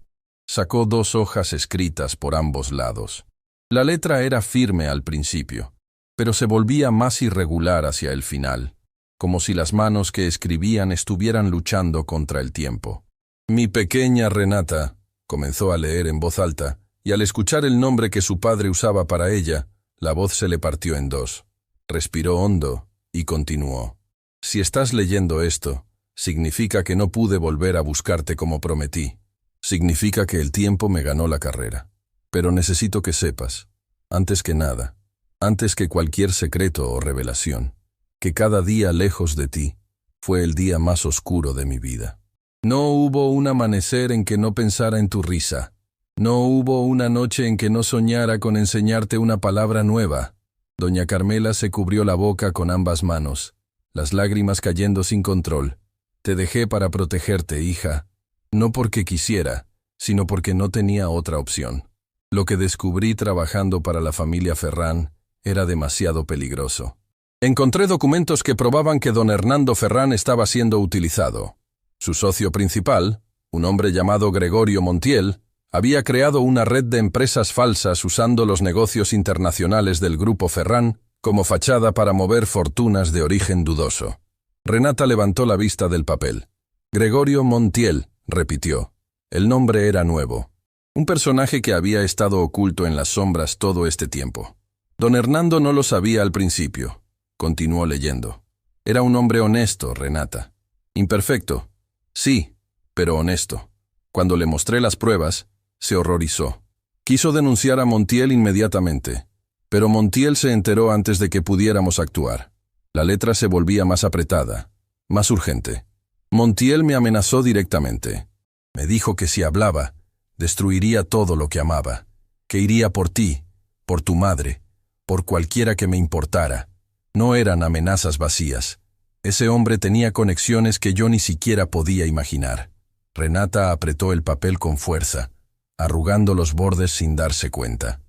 Sacó 2 hojas escritas por ambos lados. La letra era firme al principio, pero se volvía más irregular hacia el final, como si las manos que escribían estuvieran luchando contra el tiempo. «Mi pequeña Renata», comenzó a leer en voz alta, y al escuchar el nombre que su padre usaba para ella, la voz se le partió en 2. Respiró hondo y continuó. «Si estás leyendo esto, significa que no pude volver a buscarte como prometí. Significa que el tiempo me ganó la carrera. Pero necesito que sepas, antes que nada, antes que cualquier secreto o revelación, que cada día lejos de ti fue el día más oscuro de mi vida. No hubo un amanecer en que no pensara en tu risa. No hubo una noche en que no soñara con enseñarte una palabra nueva». Doña Carmela se cubrió la boca con ambas manos, las lágrimas cayendo sin control. «Te dejé para protegerte, hija. No porque quisiera, sino porque no tenía otra opción. Lo que descubrí trabajando para la familia Ferrán era demasiado peligroso. Encontré documentos que probaban que don Hernando Ferrán estaba siendo utilizado. Su socio principal, un hombre llamado Gregorio Montiel, había creado una red de empresas falsas usando los negocios internacionales del Grupo Ferrán como fachada para mover fortunas de origen dudoso». Renata levantó la vista del papel. «Gregorio Montiel», repitió. El nombre era nuevo. Un personaje que había estado oculto en las sombras todo este tiempo. Don Hernando no lo sabía al principio. Continuó leyendo. «Era un hombre honesto, Renata. Imperfecto. Sí, pero honesto. Cuando le mostré las pruebas, se horrorizó. Quiso denunciar a Montiel inmediatamente, pero Montiel se enteró antes de que pudiéramos actuar. La letra se volvía más apretada, más urgente. Montiel me amenazó directamente. Me dijo que si hablaba, destruiría todo lo que amaba, que iría por ti, por tu madre, por cualquiera que me importara. No eran amenazas vacías. Ese hombre tenía conexiones que yo ni siquiera podía imaginar. Renata apretó el papel con fuerza, arrugando los bordes sin darse cuenta.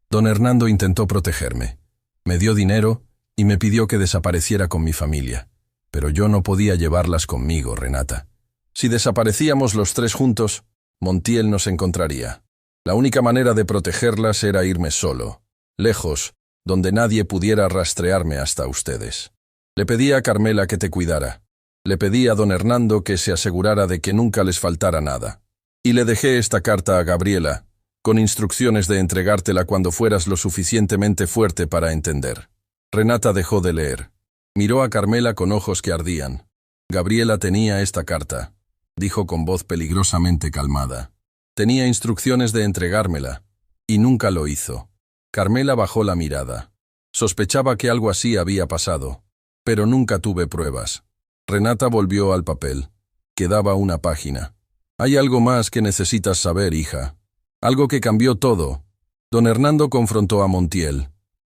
Don Hernando intentó protegerme. Me dio dinero y me pidió que desapareciera con mi familia. Pero yo no podía llevarlas conmigo, Renata. Si desaparecíamos los tres juntos, Montiel nos encontraría. La única manera de protegerlas era irme solo, lejos, donde nadie pudiera rastrearme hasta ustedes. Le pedí a Carmela que te cuidara. Le pedí a don Hernando que se asegurara de que nunca les faltara nada. Y le dejé esta carta a Gabriela, con instrucciones de entregártela cuando fueras lo suficientemente fuerte para entender. Renata dejó de leer. Miró a Carmela con ojos que ardían. Gabriela tenía esta carta, dijo con voz peligrosamente calmada. Tenía instrucciones de entregármela, y nunca lo hizo. Carmela bajó la mirada. Sospechaba que algo así había pasado, pero nunca tuve pruebas. Renata volvió al papel. Quedaba una página. Hay algo más que necesitas saber, hija. Algo que cambió todo. Don Hernando confrontó a Montiel.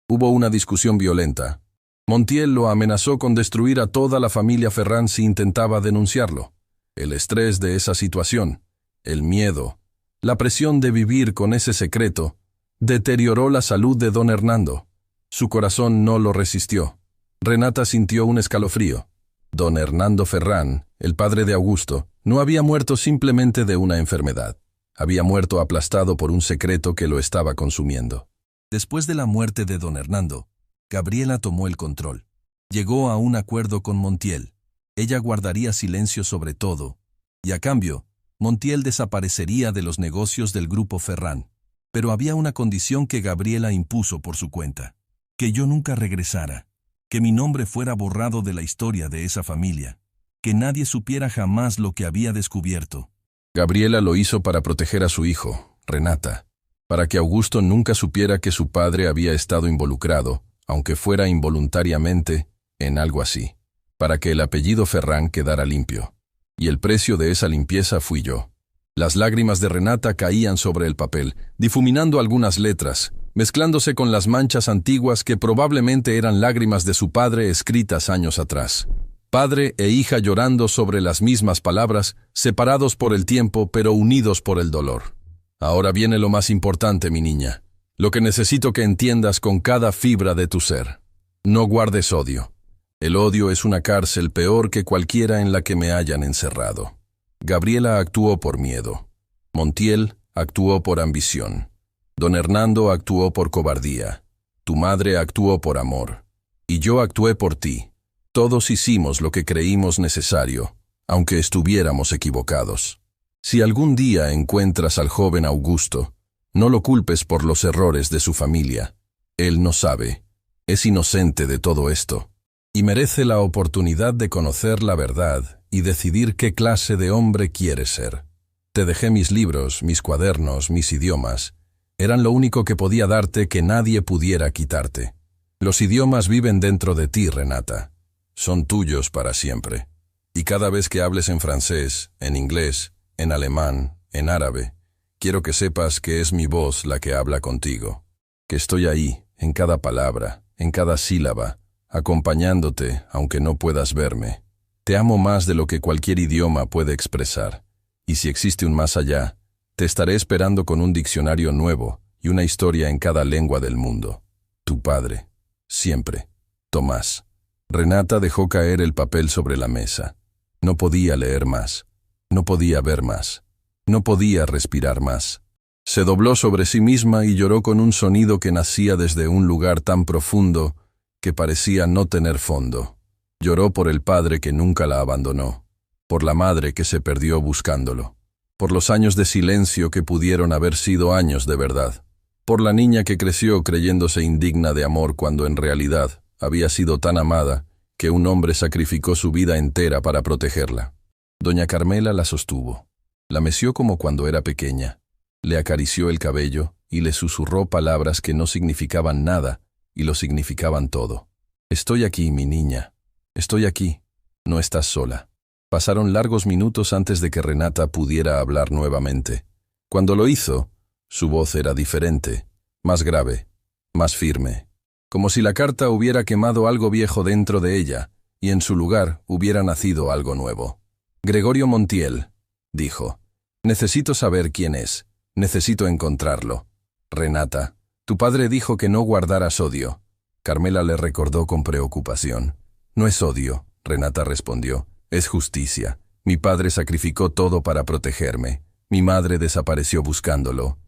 Hubo una discusión violenta. Montiel lo amenazó con destruir a toda la familia Ferrán si intentaba denunciarlo. El estrés de esa situación, el miedo, la presión de vivir con ese secreto, deterioró la salud de don Hernando. Su corazón no lo resistió. Renata sintió un escalofrío. Don Hernando Ferrán, el padre de Augusto, no había muerto simplemente de una enfermedad. Había muerto aplastado por un secreto que lo estaba consumiendo. Después de la muerte de don Hernando, Gabriela tomó el control. Llegó a un acuerdo con Montiel. Ella guardaría silencio sobre todo, y a cambio, Montiel desaparecería de los negocios del grupo Ferrán. Pero había una condición que Gabriela impuso por su cuenta: que yo nunca regresara, que mi nombre fuera borrado de la historia de esa familia, que nadie supiera jamás lo que había descubierto. Gabriela lo hizo para proteger a su hijo, Renata, para que Augusto nunca supiera que su padre había estado involucrado, aunque fuera involuntariamente, en algo así, para que el apellido Ferrán quedara limpio. Y el precio de esa limpieza fui yo. Las lágrimas de Renata caían sobre el papel, difuminando algunas letras, mezclándose con las manchas antiguas que probablemente eran lágrimas de su padre escritas años atrás. Padre e hija llorando sobre las mismas palabras, separados por el tiempo pero unidos por el dolor. Ahora viene lo más importante, mi niña. Lo que necesito que entiendas con cada fibra de tu ser. No guardes odio. El odio es una cárcel peor que cualquiera en la que me hayan encerrado. Gabriela actuó por miedo. Montiel actuó por ambición. Don Hernando actuó por cobardía. Tu madre actuó por amor. Y yo actué por ti. Todos hicimos lo que creímos necesario, aunque estuviéramos equivocados. Si algún día encuentras al joven Augusto, no lo culpes por los errores de su familia. Él no sabe, es inocente de todo esto, y merece la oportunidad de conocer la verdad y decidir qué clase de hombre quiere ser. Te dejé mis libros, mis cuadernos, mis idiomas. Eran lo único que podía darte que nadie pudiera quitarte. Los idiomas viven dentro de ti, Renata. Son tuyos para siempre. Y cada vez que hables en francés, en inglés, en alemán, en árabe, quiero que sepas que es mi voz la que habla contigo, que estoy ahí, en cada palabra, en cada sílaba, acompañándote aunque no puedas verme. Te amo más de lo que cualquier idioma puede expresar, y si existe un más allá, te estaré esperando con un diccionario nuevo y una historia en cada lengua del mundo. Tu padre, siempre, Tomás. Renata dejó caer el papel sobre la mesa. No podía leer más, no podía ver más. No podía respirar más. Se dobló sobre sí misma y lloró con un sonido que nacía desde un lugar tan profundo que parecía no tener fondo. Lloró por el padre que nunca la abandonó, por la madre que se perdió buscándolo, por los años de silencio que pudieron haber sido años de verdad, por la niña que creció creyéndose indigna de amor cuando en realidad había sido tan amada que un hombre sacrificó su vida entera para protegerla. Doña Carmela la sostuvo. La meció como cuando era pequeña. Le acarició el cabello y le susurró palabras que no significaban nada y lo significaban todo. Estoy aquí, mi niña. Estoy aquí. No estás sola. Pasaron largos minutos antes de que Renata pudiera hablar nuevamente. Cuando lo hizo, su voz era diferente, más grave, más firme. Como si la carta hubiera quemado algo viejo dentro de ella y en su lugar hubiera nacido algo nuevo. Gregorio Montiel, dijo. Necesito saber quién es. Necesito encontrarlo. Renata, tu padre dijo que no guardaras odio. Carmela le recordó con preocupación. No es odio, Renata respondió. Es justicia. Mi padre sacrificó todo para protegerme. Mi madre desapareció buscándolo.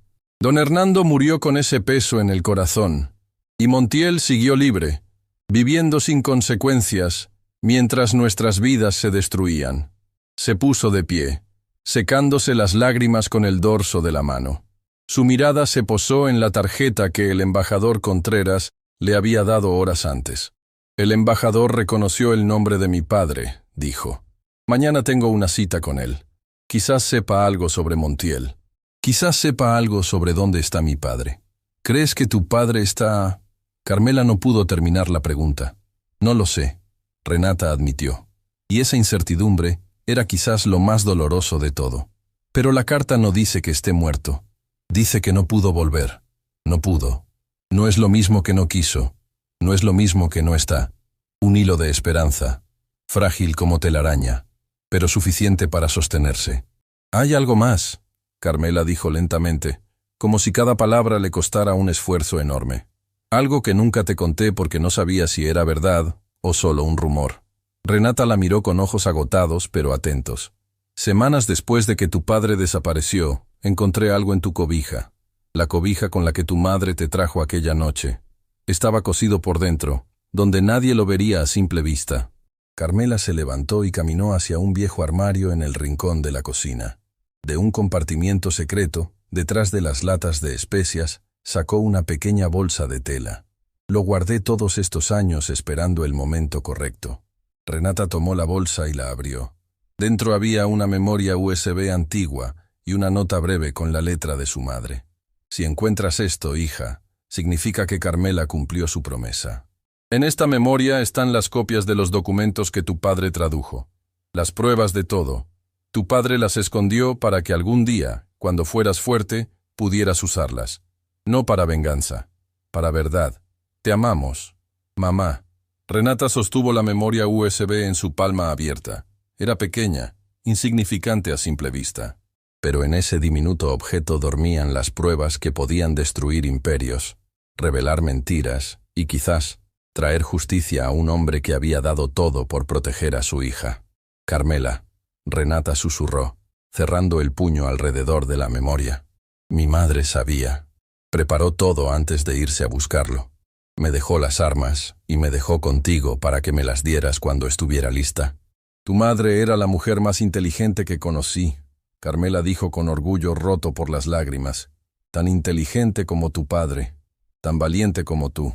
Don Hernando murió con ese peso en el corazón. Y Montiel siguió libre, viviendo sin consecuencias, mientras nuestras vidas se destruían. Se puso de pie, secándose las lágrimas con el dorso de la mano. Su mirada se posó en la tarjeta que el embajador Contreras le había dado horas antes. El embajador reconoció el nombre de mi padre, dijo. Mañana tengo una cita con él. Quizás sepa algo sobre Montiel. Quizás sepa algo sobre dónde está mi padre. ¿Crees que tu padre está...? Carmela no pudo terminar la pregunta. No lo sé, Renata admitió. Y esa incertidumbre era quizás lo más doloroso de todo. Pero la carta no dice que esté muerto. Dice que no pudo volver. No pudo. No es lo mismo que no quiso. No es lo mismo que no está. Un hilo de esperanza, frágil como telaraña, pero suficiente para sostenerse. Hay algo más, Carmela dijo lentamente, como si cada palabra le costara un esfuerzo enorme. Algo que nunca te conté porque no sabía si era verdad o solo un rumor. Renata la miró con ojos agotados pero atentos. Semanas después de que tu padre desapareció, encontré algo en tu cobija. La cobija con la que tu madre te trajo aquella noche. Estaba cosido por dentro, donde nadie lo vería a simple vista. Carmela se levantó y caminó hacia un viejo armario en el rincón de la cocina. De un compartimiento secreto, detrás de las latas de especias, sacó una pequeña bolsa de tela. Lo guardé todos estos años esperando el momento correcto. Renata tomó la bolsa y la abrió. Dentro había una memoria USB antigua y una nota breve con la letra de su madre. Si encuentras esto, hija, significa que Carmela cumplió su promesa. En esta memoria están las copias de los documentos que tu padre tradujo. Las pruebas de todo. Tu padre las escondió para que algún día, cuando fueras fuerte, pudieras usarlas. No para venganza, para verdad. Te amamos, mamá. Renata sostuvo la memoria USB en su palma abierta. Era pequeña, insignificante a simple vista. Pero en ese diminuto objeto dormían las pruebas que podían destruir imperios, revelar mentiras y quizás traer justicia a un hombre que había dado todo por proteger a su hija. Carmela, Renata susurró, cerrando el puño alrededor de la memoria. Mi madre sabía. Preparó todo antes de irse a buscarlo. Me dejó las armas y me dejó contigo para que me las dieras cuando estuviera lista. Tu madre era la mujer más inteligente que conocí, Carmela dijo con orgullo roto por las lágrimas. Tan inteligente como tu padre, tan valiente como tú.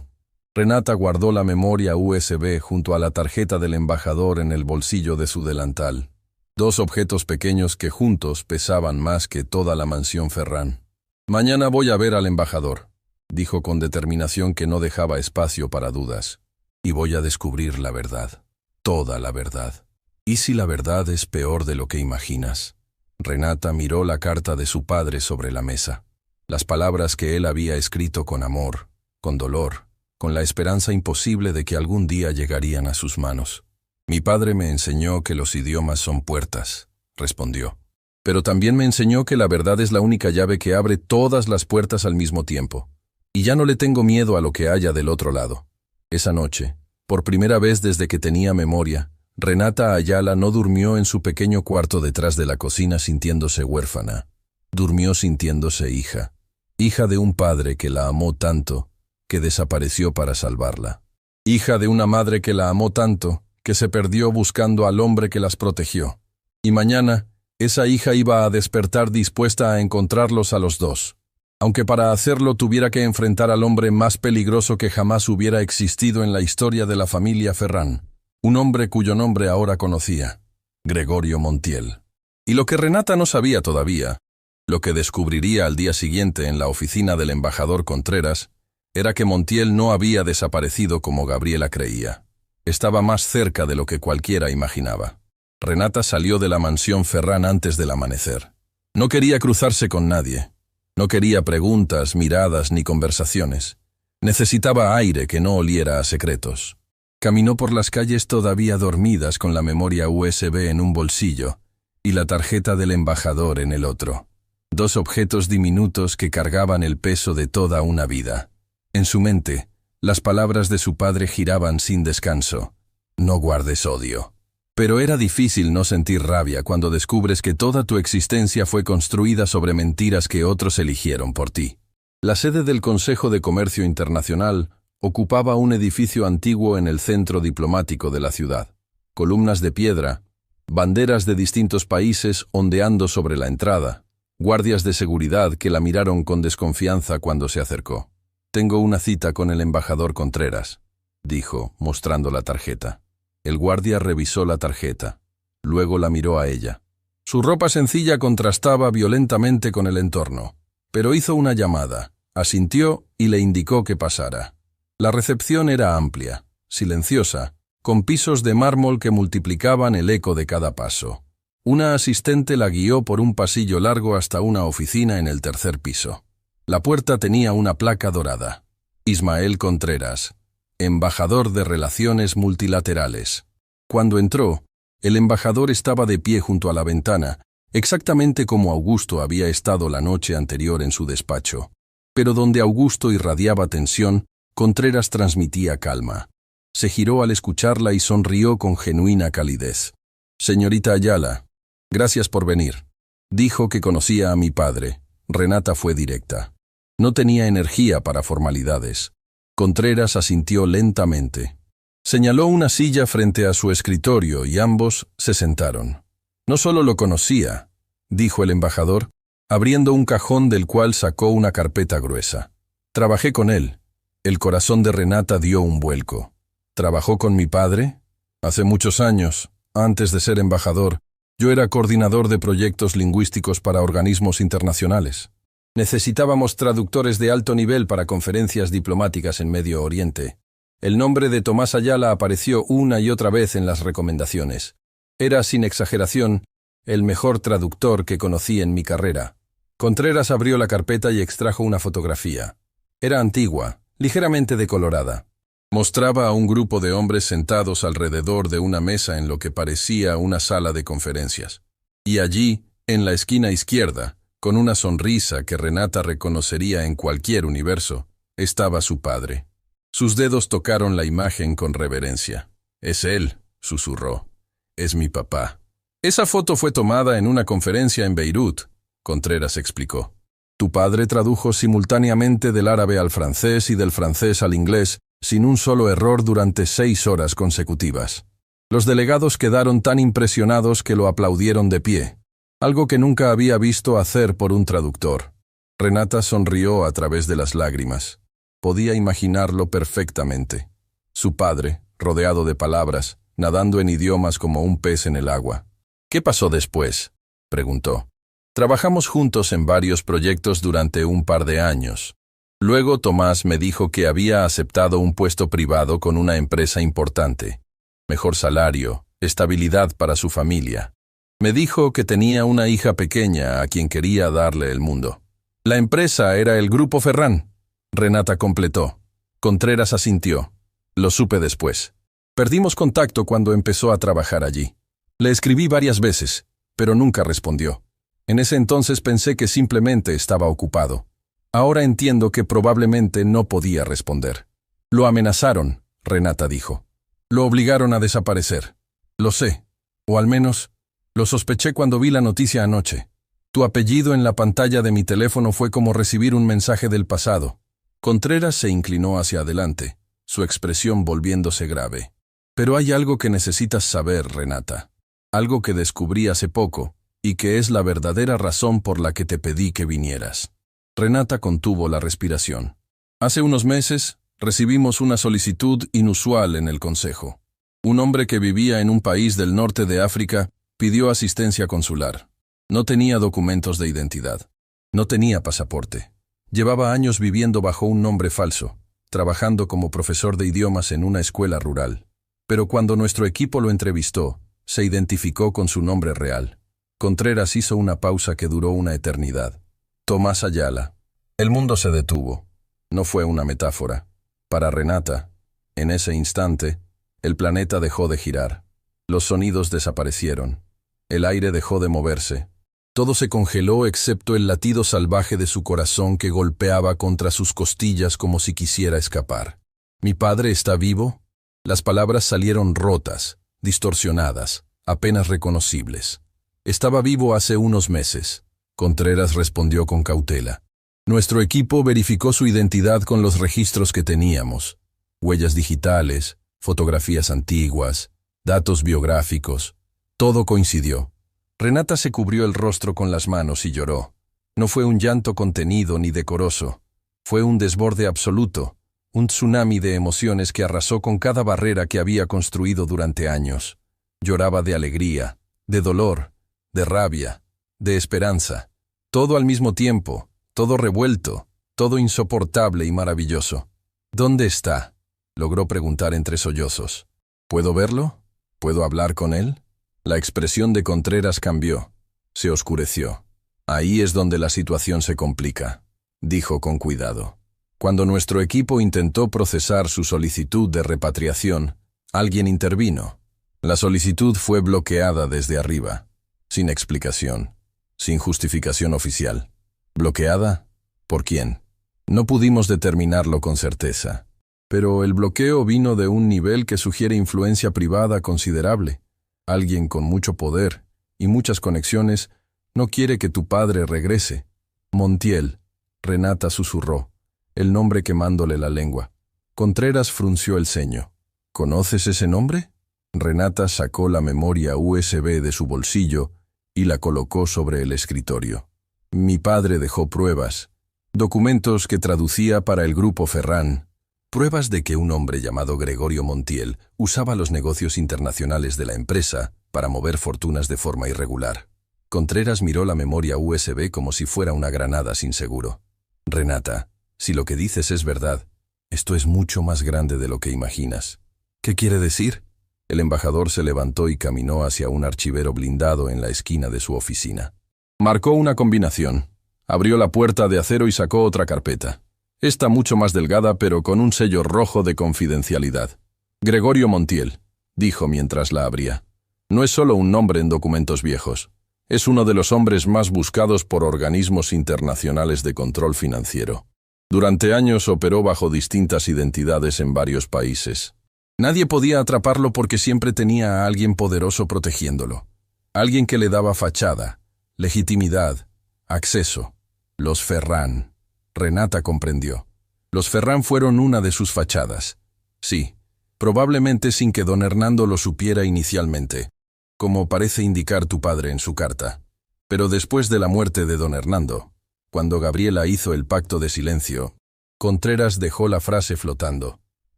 Renata guardó la memoria USB junto a la tarjeta del embajador en el bolsillo de su delantal. Dos objetos pequeños que juntos pesaban más que toda la mansión Ferrán. Mañana voy a ver al embajador, dijo con determinación que no dejaba espacio para dudas. Y voy a descubrir la verdad, toda la verdad. ¿Y si la verdad es peor de lo que imaginas? Renata miró la carta de su padre sobre la mesa. Las palabras que él había escrito con amor, con dolor, con la esperanza imposible de que algún día llegarían a sus manos. Mi padre me enseñó que los idiomas son puertas, respondió. Pero también me enseñó que la verdad es la única llave que abre todas las puertas al mismo tiempo. Y ya no le tengo miedo a lo que haya del otro lado. Esa noche, por primera vez desde que tenía memoria, Renata Ayala no durmió en su pequeño cuarto detrás de la cocina sintiéndose huérfana. Durmió sintiéndose hija. Hija de un padre que la amó tanto, que desapareció para salvarla. Hija de una madre que la amó tanto, que se perdió buscando al hombre que las protegió. Y mañana, esa hija iba a despertar dispuesta a encontrarlos a los dos. Aunque para hacerlo tuviera que enfrentar al hombre más peligroso que jamás hubiera existido en la historia de la familia Ferrán. Un hombre cuyo nombre ahora conocía, Gregorio Montiel. Y lo que Renata no sabía todavía, lo que descubriría al día siguiente en la oficina del embajador Contreras, era que Montiel no había desaparecido como Gabriela creía. Estaba más cerca de lo que cualquiera imaginaba. Renata salió de la mansión Ferran antes del amanecer. No quería cruzarse con nadie. No quería preguntas, miradas ni conversaciones. Necesitaba aire que no oliera a secretos. Caminó por las calles todavía dormidas con la memoria USB en un bolsillo y la tarjeta del embajador en el otro. Dos objetos diminutos que cargaban el peso de toda una vida. En su mente, las palabras de su padre giraban sin descanso. No guardes odio. Pero era difícil no sentir rabia cuando descubres que toda tu existencia fue construida sobre mentiras que otros eligieron por ti. La sede del Consejo de Comercio Internacional ocupaba un edificio antiguo en el centro diplomático de la ciudad. Columnas de piedra, banderas de distintos países ondeando sobre la entrada, guardias de seguridad que la miraron con desconfianza cuando se acercó. «Tengo una cita con el embajador Contreras», dijo, mostrando la tarjeta. El guardia revisó la tarjeta. Luego la miró a ella. Su ropa sencilla contrastaba violentamente con el entorno, pero hizo una llamada, asintió y le indicó que pasara. La recepción era amplia, silenciosa, con pisos de mármol que multiplicaban el eco de cada paso. Una asistente la guió por un pasillo largo hasta una oficina en el tercer piso. La puerta tenía una placa dorada. Ismael Contreras, embajador de Relaciones Multilaterales. Cuando entró, el embajador estaba de pie junto a la ventana, exactamente como Augusto había estado la noche anterior en su despacho. Pero donde Augusto irradiaba tensión, Contreras transmitía calma. Se giró al escucharla y sonrió con genuina calidez. «Señorita Ayala, gracias por venir». Dijo que conocía a mi padre. Renata fue directa. No tenía energía para formalidades. Contreras asintió lentamente. Señaló una silla frente a su escritorio y ambos se sentaron. «No solo lo conocía», dijo el embajador, abriendo un cajón del cual sacó una carpeta gruesa. «Trabajé con él». El corazón de Renata dio un vuelco. «¿Trabajó con mi padre?» «Hace muchos años, antes de ser embajador, yo era coordinador de proyectos lingüísticos para organismos internacionales. Necesitábamos traductores de alto nivel para conferencias diplomáticas en Medio Oriente. El nombre de Tomás Ayala apareció una y otra vez en las recomendaciones. Era, sin exageración, el mejor traductor que conocí en mi carrera». Contreras abrió la carpeta y extrajo una fotografía. Era antigua, ligeramente decolorada. Mostraba a un grupo de hombres sentados alrededor de una mesa en lo que parecía una sala de conferencias. Y allí, en la esquina izquierda, con una sonrisa que Renata reconocería en cualquier universo, estaba su padre. Sus dedos tocaron la imagen con reverencia. «Es él», susurró. «Es mi papá». «Esa foto fue tomada en una conferencia en Beirut», Contreras explicó. «Tu padre tradujo simultáneamente del árabe al francés y del francés al inglés sin un solo error durante 6 horas consecutivas. Los delegados quedaron tan impresionados que lo aplaudieron de pie, algo que nunca había visto hacer por un traductor». Renata sonrió a través de las lágrimas. Podía imaginarlo perfectamente. Su padre, rodeado de palabras, nadando en idiomas como un pez en el agua. «¿Qué pasó después?», preguntó. «Trabajamos juntos en varios proyectos durante un par de años. Luego Tomás me dijo que había aceptado un puesto privado con una empresa importante. Mejor salario, estabilidad para su familia. Me dijo que tenía una hija pequeña a quien quería darle el mundo. La empresa era el Grupo Ferran», Renata completó. Contreras asintió. «Lo supe después. Perdimos contacto cuando empezó a trabajar allí. Le escribí varias veces, pero nunca respondió. En ese entonces pensé que simplemente estaba ocupado. Ahora entiendo que probablemente no podía responder». «Lo amenazaron», Renata dijo. «Lo obligaron a desaparecer. Lo sé, o al menos lo sospeché cuando vi la noticia anoche. Tu apellido en la pantalla de mi teléfono fue como recibir un mensaje del pasado». Contreras se inclinó hacia adelante, su expresión volviéndose grave. «Pero hay algo que necesitas saber, Renata. Algo que descubrí hace poco, y que es la verdadera razón por la que te pedí que vinieras». Renata contuvo la respiración. «Hace unos meses recibimos una solicitud inusual en el Consejo. Un hombre que vivía en un país del norte de África pidió asistencia consular. No tenía documentos de identidad. No tenía pasaporte. Llevaba años viviendo bajo un nombre falso, trabajando como profesor de idiomas en una escuela rural. Pero cuando nuestro equipo lo entrevistó, se identificó con su nombre real. Contreras hizo una pausa que duró una eternidad. Tomás Ayala. El mundo se detuvo. No fue una metáfora. Para Renata, en ese instante, el planeta dejó de girar. Los sonidos desaparecieron. El aire dejó de moverse. Todo se congeló excepto el latido salvaje de su corazón que golpeaba contra sus costillas como si quisiera escapar. ¿Mi padre está vivo? Las palabras salieron rotas, distorsionadas, apenas reconocibles. Estaba vivo hace unos meses. Contreras respondió con cautela. Nuestro equipo verificó su identidad con los registros que teníamos. Huellas digitales, fotografías antiguas, datos biográficos. Todo coincidió. Renata se cubrió el rostro con las manos y lloró. No fue un llanto contenido ni decoroso. Fue un desborde absoluto, un tsunami de emociones que arrasó con cada barrera que había construido durante años. Lloraba de alegría, de dolor, de rabia, de esperanza. Todo al mismo tiempo, todo revuelto, todo insoportable y maravilloso. ¿Dónde está?, logró preguntar entre sollozos. ¿Puedo verlo? ¿Puedo hablar con él? La expresión de Contreras cambió. Se oscureció. Ahí es donde la situación se complica, dijo con cuidado. Cuando nuestro equipo intentó procesar su solicitud de repatriación, alguien intervino. La solicitud fue bloqueada desde arriba, sin explicación, sin justificación oficial. ¿Bloqueada? ¿Por quién? No pudimos determinarlo con certeza. Pero el bloqueo vino de un nivel que sugiere influencia privada considerable. Alguien con mucho poder y muchas conexiones no quiere que tu padre regrese. Montiel, Renata susurró, el nombre quemándole la lengua. Contreras frunció el ceño. ¿Conoces ese nombre? Renata sacó la memoria USB de su bolsillo y la colocó sobre el escritorio. Mi padre dejó pruebas, documentos que traducía para el Grupo Ferran, pruebas de que un hombre llamado Gregorio Montiel usaba los negocios internacionales de la empresa para mover fortunas de forma irregular. Contreras miró la memoria USB como si fuera una granada sin seguro. Renata, si lo que dices es verdad, esto es mucho más grande de lo que imaginas. ¿Qué quiere decir? El embajador se levantó y caminó hacia un archivero blindado en la esquina de su oficina. Marcó una combinación. Abrió la puerta de acero y sacó otra carpeta. Esta mucho más delgada, pero con un sello rojo de confidencialidad. Gregorio Montiel, dijo mientras la abría. No es solo un nombre en documentos viejos. Es uno de los hombres más buscados por organismos internacionales de control financiero. Durante años operó bajo distintas identidades en varios países. Nadie podía atraparlo porque siempre tenía a alguien poderoso protegiéndolo. Alguien que le daba fachada, legitimidad, acceso. Los Ferran. Renata comprendió. Los Ferran fueron una de sus fachadas. Sí, probablemente sin que don Hernando lo supiera inicialmente, como parece indicar tu padre en su carta. Pero después de la muerte de don Hernando, cuando Gabriela hizo el pacto de silencio, Contreras dejó la frase flotando.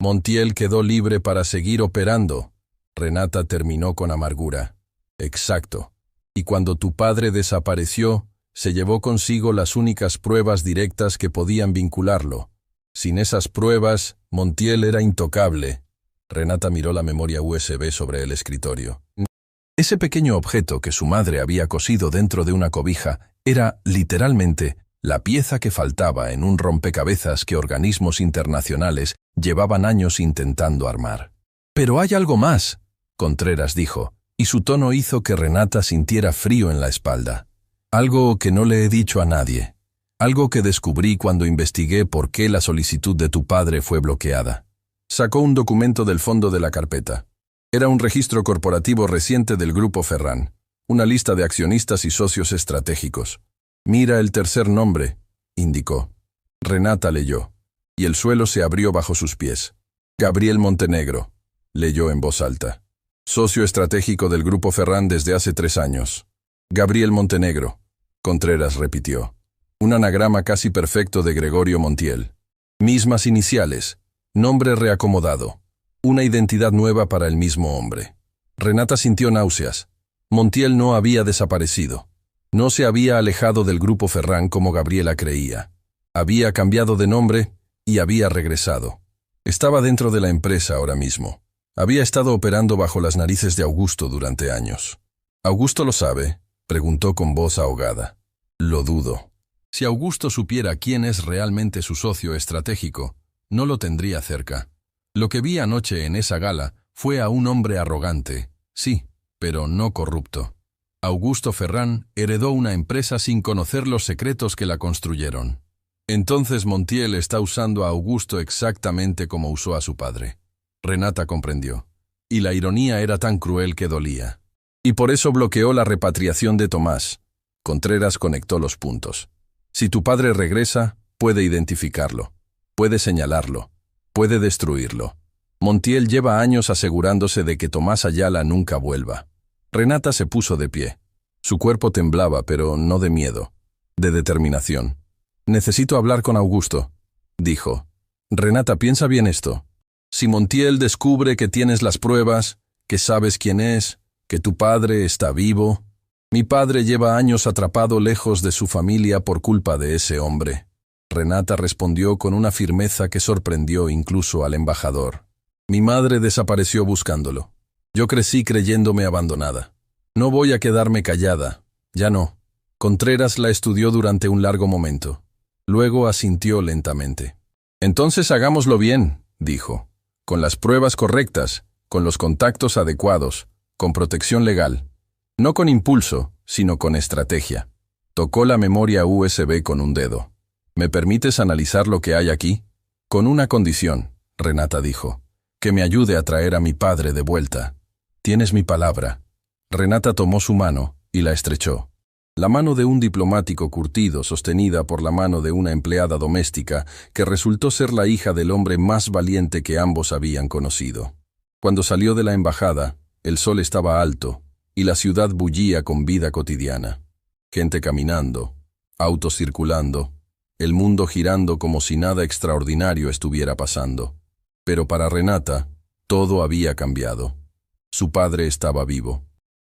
Montiel quedó libre para seguir operando. Renata terminó con amargura. Exacto. Y cuando tu padre desapareció, se llevó consigo las únicas pruebas directas que podían vincularlo. Sin esas pruebas, Montiel era intocable. Renata miró la memoria USB sobre el escritorio. Ese pequeño objeto que su madre había cosido dentro de una cobija era, literalmente, la pieza que faltaba en un rompecabezas que organismos internacionales llevaban años intentando armar. «Pero hay algo más», Contreras dijo, y su tono hizo que Renata sintiera frío en la espalda. «Algo que no le he dicho a nadie. Algo que descubrí cuando investigué por qué la solicitud de tu padre fue bloqueada». Sacó un documento del fondo de la carpeta. Era un registro corporativo reciente del Grupo Ferran, una lista de accionistas y socios estratégicos. «Mira el tercer nombre», indicó. Renata leyó, y el suelo se abrió bajo sus pies. «Gabriel Montenegro», leyó en voz alta. «Socio estratégico del Grupo Ferran desde hace 3 años. Gabriel Montenegro», Contreras repitió. Un anagrama casi perfecto de Gregorio Montiel. Mismas iniciales, nombre reacomodado. Una identidad nueva para el mismo hombre. Renata sintió náuseas. Montiel no había desaparecido. No se había alejado del grupo Ferran como Gabriela creía. Había cambiado de nombre y había regresado. Estaba dentro de la empresa ahora mismo. Había estado operando bajo las narices de Augusto durante años. ¿Augusto lo sabe?, preguntó con voz ahogada. Lo dudo. Si Augusto supiera quién es realmente su socio estratégico, no lo tendría cerca. Lo que vi anoche en esa gala fue a un hombre arrogante, sí, pero no corrupto. Augusto Ferran heredó una empresa sin conocer los secretos que la construyeron. Entonces Montiel está usando a Augusto exactamente como usó a su padre. Renata comprendió. Y la ironía era tan cruel que dolía. Y por eso bloqueó la repatriación de Tomás. Contreras conectó los puntos. Si tu padre regresa, puede identificarlo, puede señalarlo, puede destruirlo. Montiel lleva años asegurándose de que Tomás Ayala nunca vuelva. Renata se puso de pie. Su cuerpo temblaba, pero no de miedo, de determinación. «Necesito hablar con Augusto», dijo. «Renata, piensa bien esto. Si Montiel descubre que tienes las pruebas, que sabes quién es, que tu padre está vivo... Mi padre lleva años atrapado lejos de su familia por culpa de ese hombre». Renata respondió con una firmeza que sorprendió incluso al embajador. «Mi madre desapareció buscándolo. Yo crecí creyéndome abandonada. No voy a quedarme callada. Ya no». Contreras la estudió durante un largo momento. Luego asintió lentamente. «Entonces hagámoslo bien», dijo. «Con las pruebas correctas, con los contactos adecuados, con protección legal. No con impulso, sino con estrategia». Tocó la memoria USB con un dedo. «¿Me permites analizar lo que hay aquí?» «Con una condición», Renata dijo. «Que me ayude a traer a mi padre de vuelta. Tienes mi palabra». Renata tomó su mano y la estrechó. La mano de un diplomático curtido sostenida por la mano de una empleada doméstica que resultó ser la hija del hombre más valiente que ambos habían conocido. Cuando salió de la embajada, el sol estaba alto y la ciudad bullía con vida cotidiana. Gente caminando, autos circulando, el mundo girando como si nada extraordinario estuviera pasando. Pero para Renata, todo había cambiado. Su padre estaba vivo.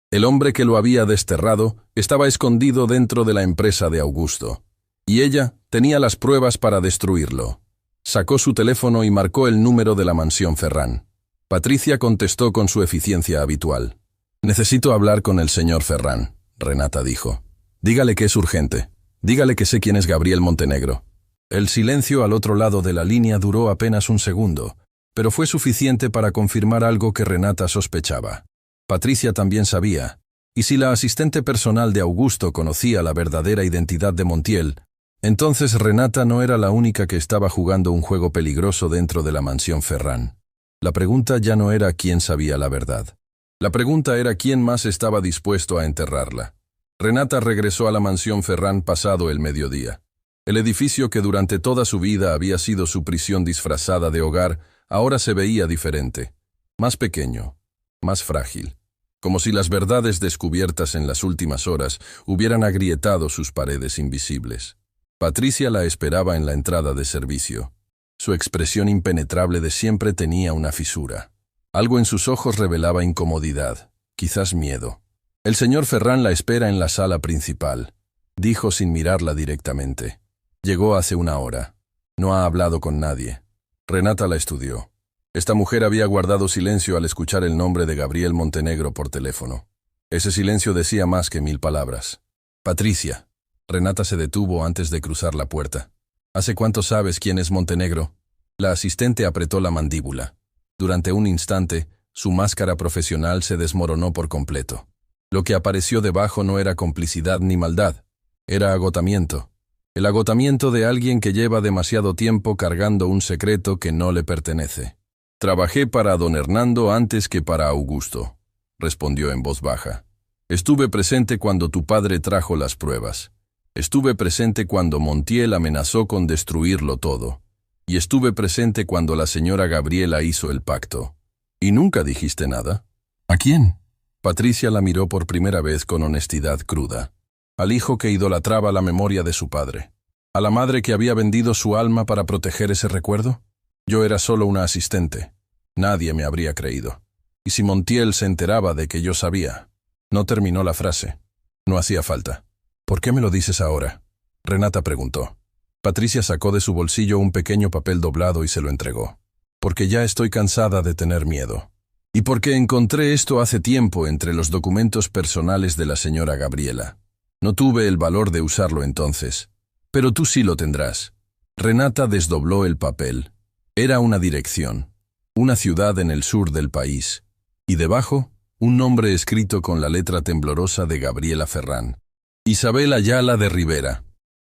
El hombre que lo había desterrado estaba escondido dentro de la empresa de Augusto. Y ella tenía las pruebas para destruirlo. Sacó su teléfono y marcó el número de la mansión Ferran. Patricia contestó con su eficiencia habitual. «Necesito hablar con el señor Ferran», Renata dijo. «Dígale que es urgente. Dígale que sé quién es Gabriel Montenegro». El silencio al otro lado de la línea duró apenas un segundo, pero fue suficiente para confirmar algo que Renata sospechaba. Patricia también sabía, y si la asistente personal de Augusto conocía la verdadera identidad de Montiel, entonces Renata no era la única que estaba jugando un juego peligroso dentro de la mansión Ferran. La pregunta ya no era quién sabía la verdad. La pregunta era quién más estaba dispuesto a enterrarla. Renata regresó a la mansión Ferran pasado el mediodía. El edificio que durante toda su vida había sido su prisión disfrazada de hogar, ahora se veía diferente, más pequeño, más frágil. Como si las verdades descubiertas en las últimas horas hubieran agrietado sus paredes invisibles. Patricia la esperaba en la entrada de servicio. Su expresión impenetrable de siempre tenía una fisura. Algo en sus ojos revelaba incomodidad, quizás miedo. «El señor Ferran la espera en la sala principal», dijo sin mirarla directamente. «Llegó hace una hora. No ha hablado con nadie». Renata la estudió. Esta mujer había guardado silencio al escuchar el nombre de Gabriel Montenegro por teléfono. Ese silencio decía más que 1000 palabras. «Patricia». Renata se detuvo antes de cruzar la puerta. «¿Hace cuánto sabes quién es Montenegro?» La asistente apretó la mandíbula. Durante un instante, su máscara profesional se desmoronó por completo. Lo que apareció debajo no era complicidad ni maldad. Era agotamiento. El agotamiento de alguien que lleva demasiado tiempo cargando un secreto que no le pertenece. «Trabajé para don Hernando antes que para Augusto», respondió en voz baja. «Estuve presente cuando tu padre trajo las pruebas. Estuve presente cuando Montiel amenazó con destruirlo todo. Y estuve presente cuando la señora Gabriela hizo el pacto. ¿Y nunca dijiste nada?» «¿A quién?» Patricia la miró por primera vez con honestidad cruda. Al hijo que idolatraba la memoria de su padre. ¿A la madre que había vendido su alma para proteger ese recuerdo? Yo era solo una asistente. Nadie me habría creído. Y si Montiel se enteraba de que yo sabía... No terminó la frase. No hacía falta. ¿Por qué me lo dices ahora? Renata preguntó. Patricia sacó de su bolsillo un pequeño papel doblado y se lo entregó. Porque ya estoy cansada de tener miedo. Y porque encontré esto hace tiempo entre los documentos personales de la señora Gabriela. No tuve el valor de usarlo entonces. Pero tú sí lo tendrás. Renata desdobló el papel. Era una dirección. Una ciudad en el sur del país. Y debajo, un nombre escrito con la letra temblorosa de Gabriela Ferrán. Isabel Ayala de Rivera.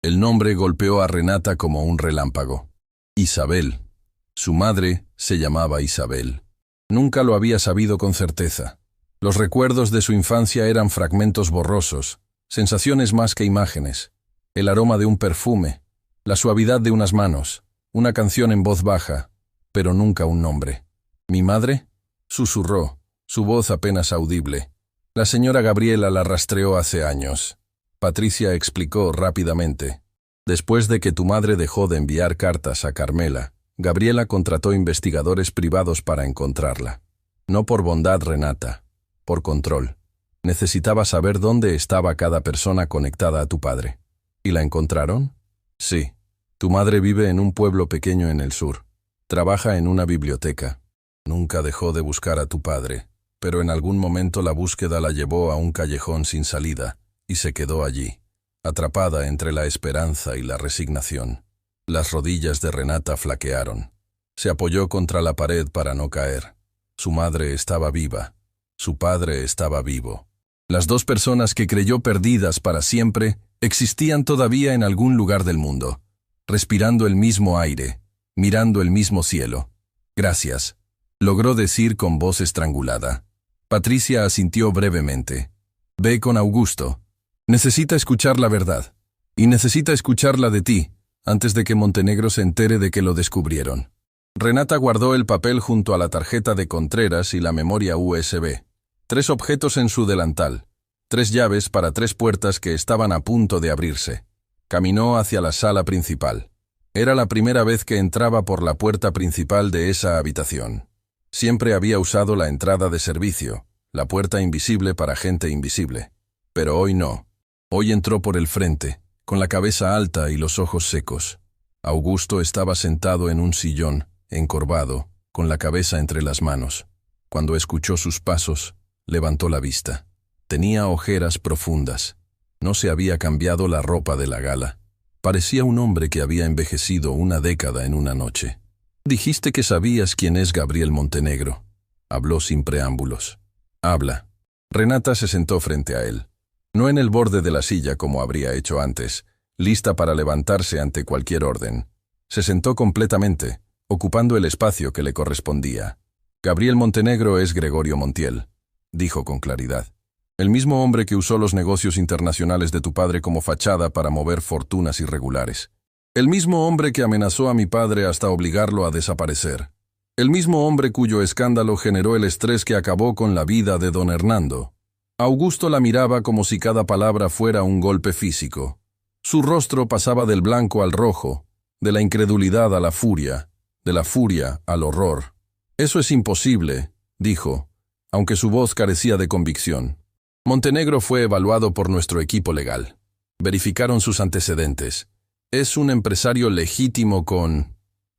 El nombre golpeó a Renata como un relámpago. Isabel. Su madre se llamaba Isabel. Nunca lo había sabido con certeza. Los recuerdos de su infancia eran fragmentos borrosos, sensaciones más que imágenes. El aroma de un perfume, la suavidad de unas manos, una canción en voz baja, pero nunca un nombre. ¿Mi madre? Susurró, su voz apenas audible. La señora Gabriela la rastreó hace años. Patricia explicó rápidamente. Después de que tu madre dejó de enviar cartas a Carmela, Gabriela contrató investigadores privados para encontrarla. No por bondad, Renata, por control. Necesitaba saber dónde estaba cada persona conectada a tu padre. ¿Y la encontraron? Sí. Tu madre vive en un pueblo pequeño en el sur. Trabaja en una biblioteca. Nunca dejó de buscar a tu padre, pero en algún momento la búsqueda la llevó a un callejón sin salida, y se quedó allí, atrapada entre la esperanza y la resignación. Las rodillas de Renata flaquearon. Se apoyó contra la pared para no caer. Su madre estaba viva. Su padre estaba vivo. Las dos personas que creyó perdidas para siempre existían todavía en algún lugar del mundo, respirando el mismo aire, mirando el mismo cielo. Gracias, logró decir con voz estrangulada. Patricia asintió brevemente. Ve con Augusto. Necesita escuchar la verdad. Y necesita escucharla de ti, antes de que Montenegro se entere de que lo descubrieron. Renata guardó el papel junto a la tarjeta de Contreras y la memoria USB. 3 objetos en su delantal. 3 llaves para 3 puertas que estaban a punto de abrirse. Caminó hacia la sala principal. Era la primera vez que entraba por la puerta principal de esa habitación. Siempre había usado la entrada de servicio, la puerta invisible para gente invisible. Pero hoy no. Hoy entró por el frente, con la cabeza alta y los ojos secos. Augusto estaba sentado en un sillón, encorvado, con la cabeza entre las manos. Cuando escuchó sus pasos, levantó la vista. Tenía ojeras profundas. No se había cambiado la ropa de la gala. Parecía un hombre que había envejecido una década en una noche. Dijiste que sabías quién es Gabriel Montenegro. Habló sin preámbulos. Habla. Renata se sentó frente a él. No en el borde de la silla como habría hecho antes, lista para levantarse ante cualquier orden. Se sentó completamente, ocupando el espacio que le correspondía. Gabriel Montenegro es Gregorio Montiel, dijo con claridad. El mismo hombre que usó los negocios internacionales de tu padre como fachada para mover fortunas irregulares. El mismo hombre que amenazó a mi padre hasta obligarlo a desaparecer. El mismo hombre cuyo escándalo generó el estrés que acabó con la vida de don Hernando. Augusto la miraba como si cada palabra fuera un golpe físico. Su rostro pasaba del blanco al rojo, de la incredulidad a la furia, de la furia al horror. Eso es imposible, dijo, aunque su voz carecía de convicción. Montenegro fue evaluado por nuestro equipo legal. Verificaron sus antecedentes. Es un empresario legítimo con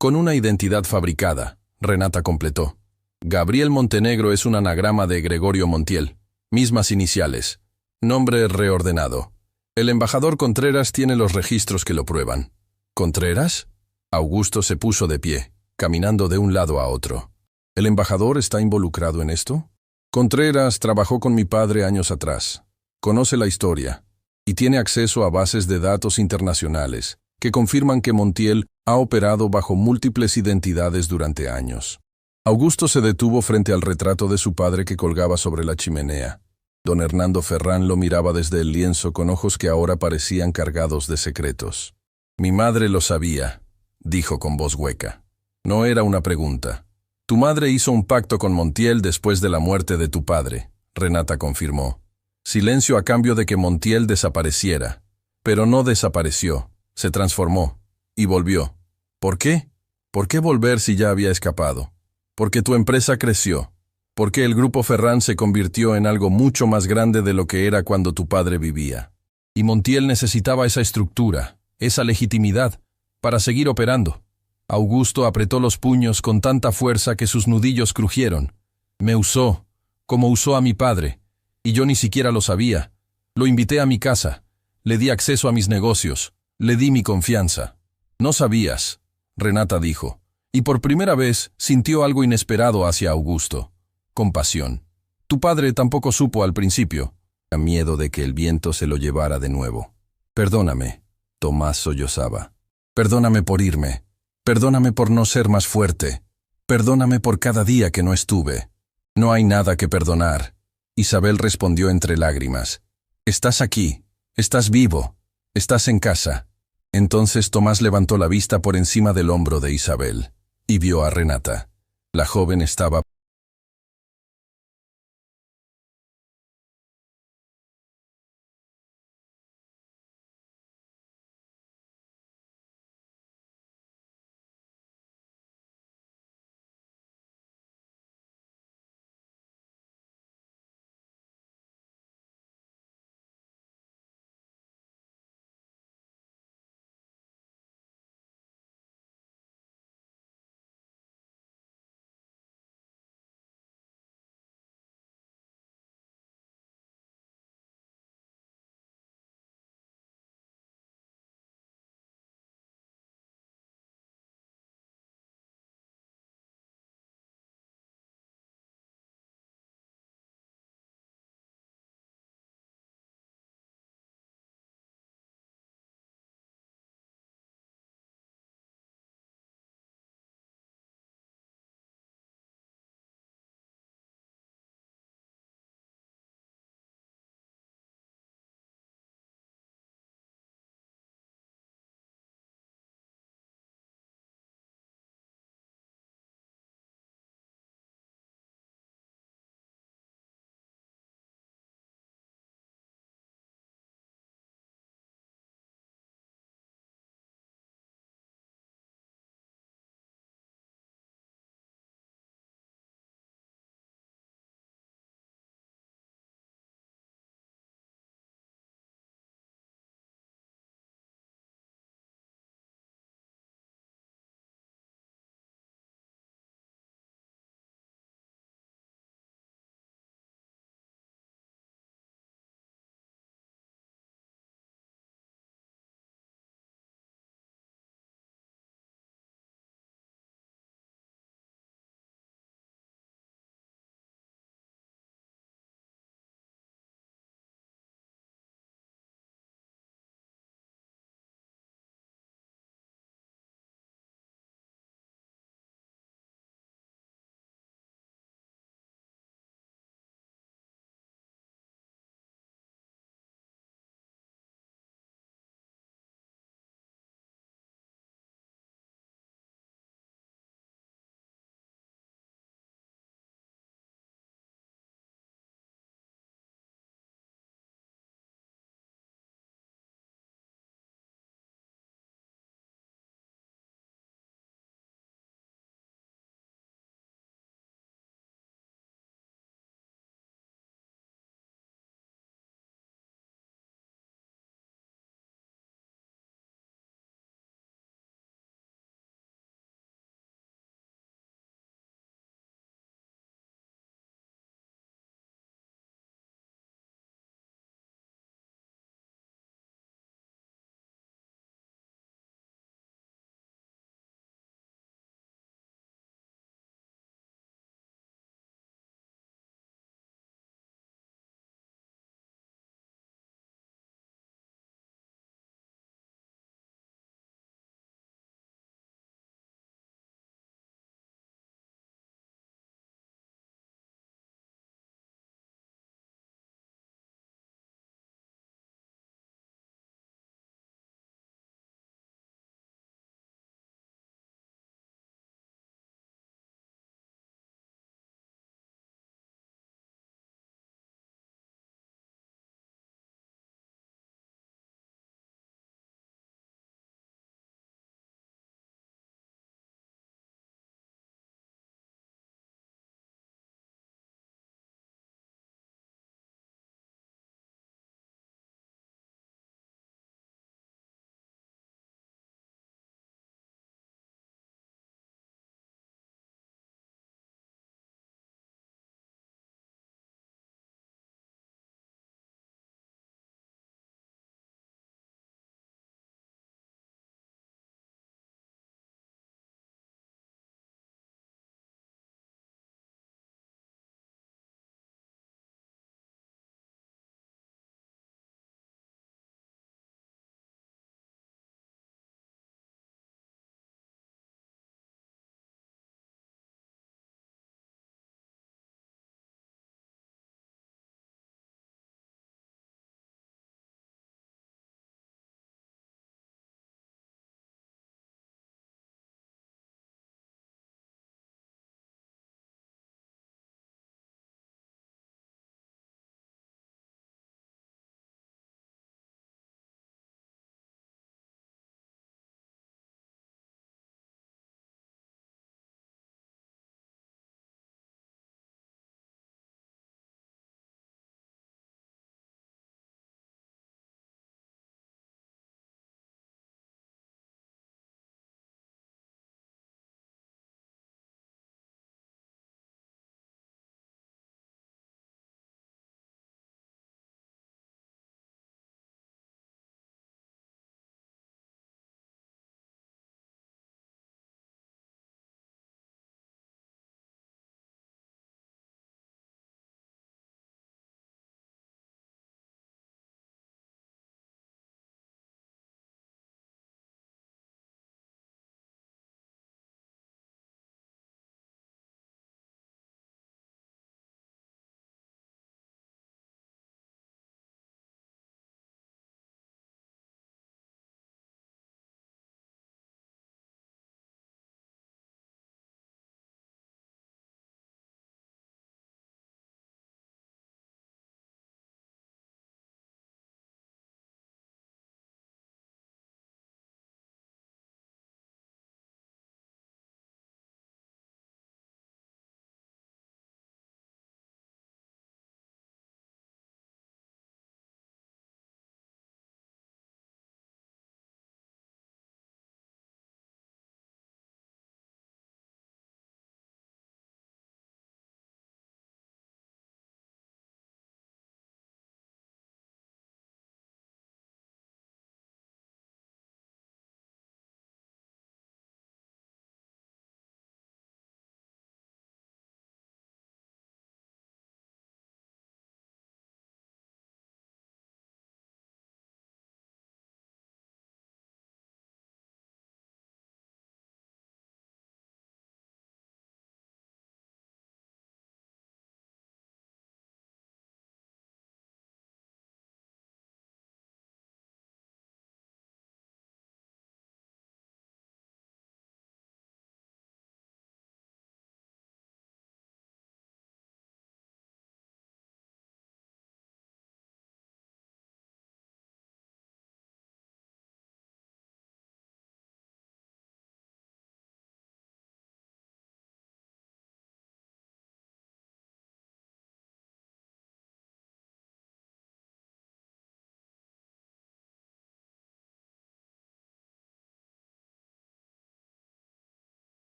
una identidad fabricada, Renata completó. Gabriel Montenegro es un anagrama de Gregorio Montiel. Mismas iniciales. Nombre reordenado. El embajador Contreras tiene los registros que lo prueban. ¿Contreras? Augusto se puso de pie, caminando de un lado a otro. ¿El embajador está involucrado en esto? Contreras trabajó con mi padre años atrás. Conoce la historia y tiene acceso a bases de datos internacionales que confirman que Montiel ha operado bajo múltiples identidades durante años. Augusto se detuvo frente al retrato de su padre que colgaba sobre la chimenea. Don Hernando Ferrán lo miraba desde el lienzo con ojos que ahora parecían cargados de secretos. Mi madre lo sabía, dijo con voz hueca. No era una pregunta. Tu madre hizo un pacto con Montiel después de la muerte de tu padre, Renata confirmó. Silencio a cambio de que Montiel desapareciera. Pero no desapareció, se transformó y volvió. ¿Por qué? ¿Por qué volver si ya había escapado? Porque tu empresa creció. Porque el Grupo Ferrán se convirtió en algo mucho más grande de lo que era cuando tu padre vivía. Y Montiel necesitaba esa estructura, esa legitimidad, para seguir operando. Augusto apretó los puños con tanta fuerza que sus nudillos crujieron. Me usó, como usó a mi padre, y yo ni siquiera lo sabía. Lo invité a mi casa, le di acceso a mis negocios, le di mi confianza. No sabías, Renata dijo, y por primera vez sintió algo inesperado hacia Augusto. Compasión. Tu padre tampoco supo al principio. A miedo de que el viento se lo llevara de nuevo. Perdóname, Tomás sollozaba. Perdóname por irme. Perdóname por no ser más fuerte. Perdóname por cada día que no estuve. No hay nada que perdonar. Isabel respondió entre lágrimas. Estás aquí. Estás vivo. Estás en casa. Entonces Tomás levantó la vista por encima del hombro de Isabel y vio a Renata. La joven estaba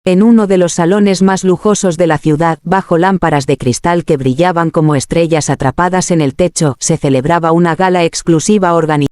En uno de los salones más lujosos de la ciudad, bajo lámparas de cristal que brillaban como estrellas atrapadas en el techo, se celebraba una gala exclusiva organizada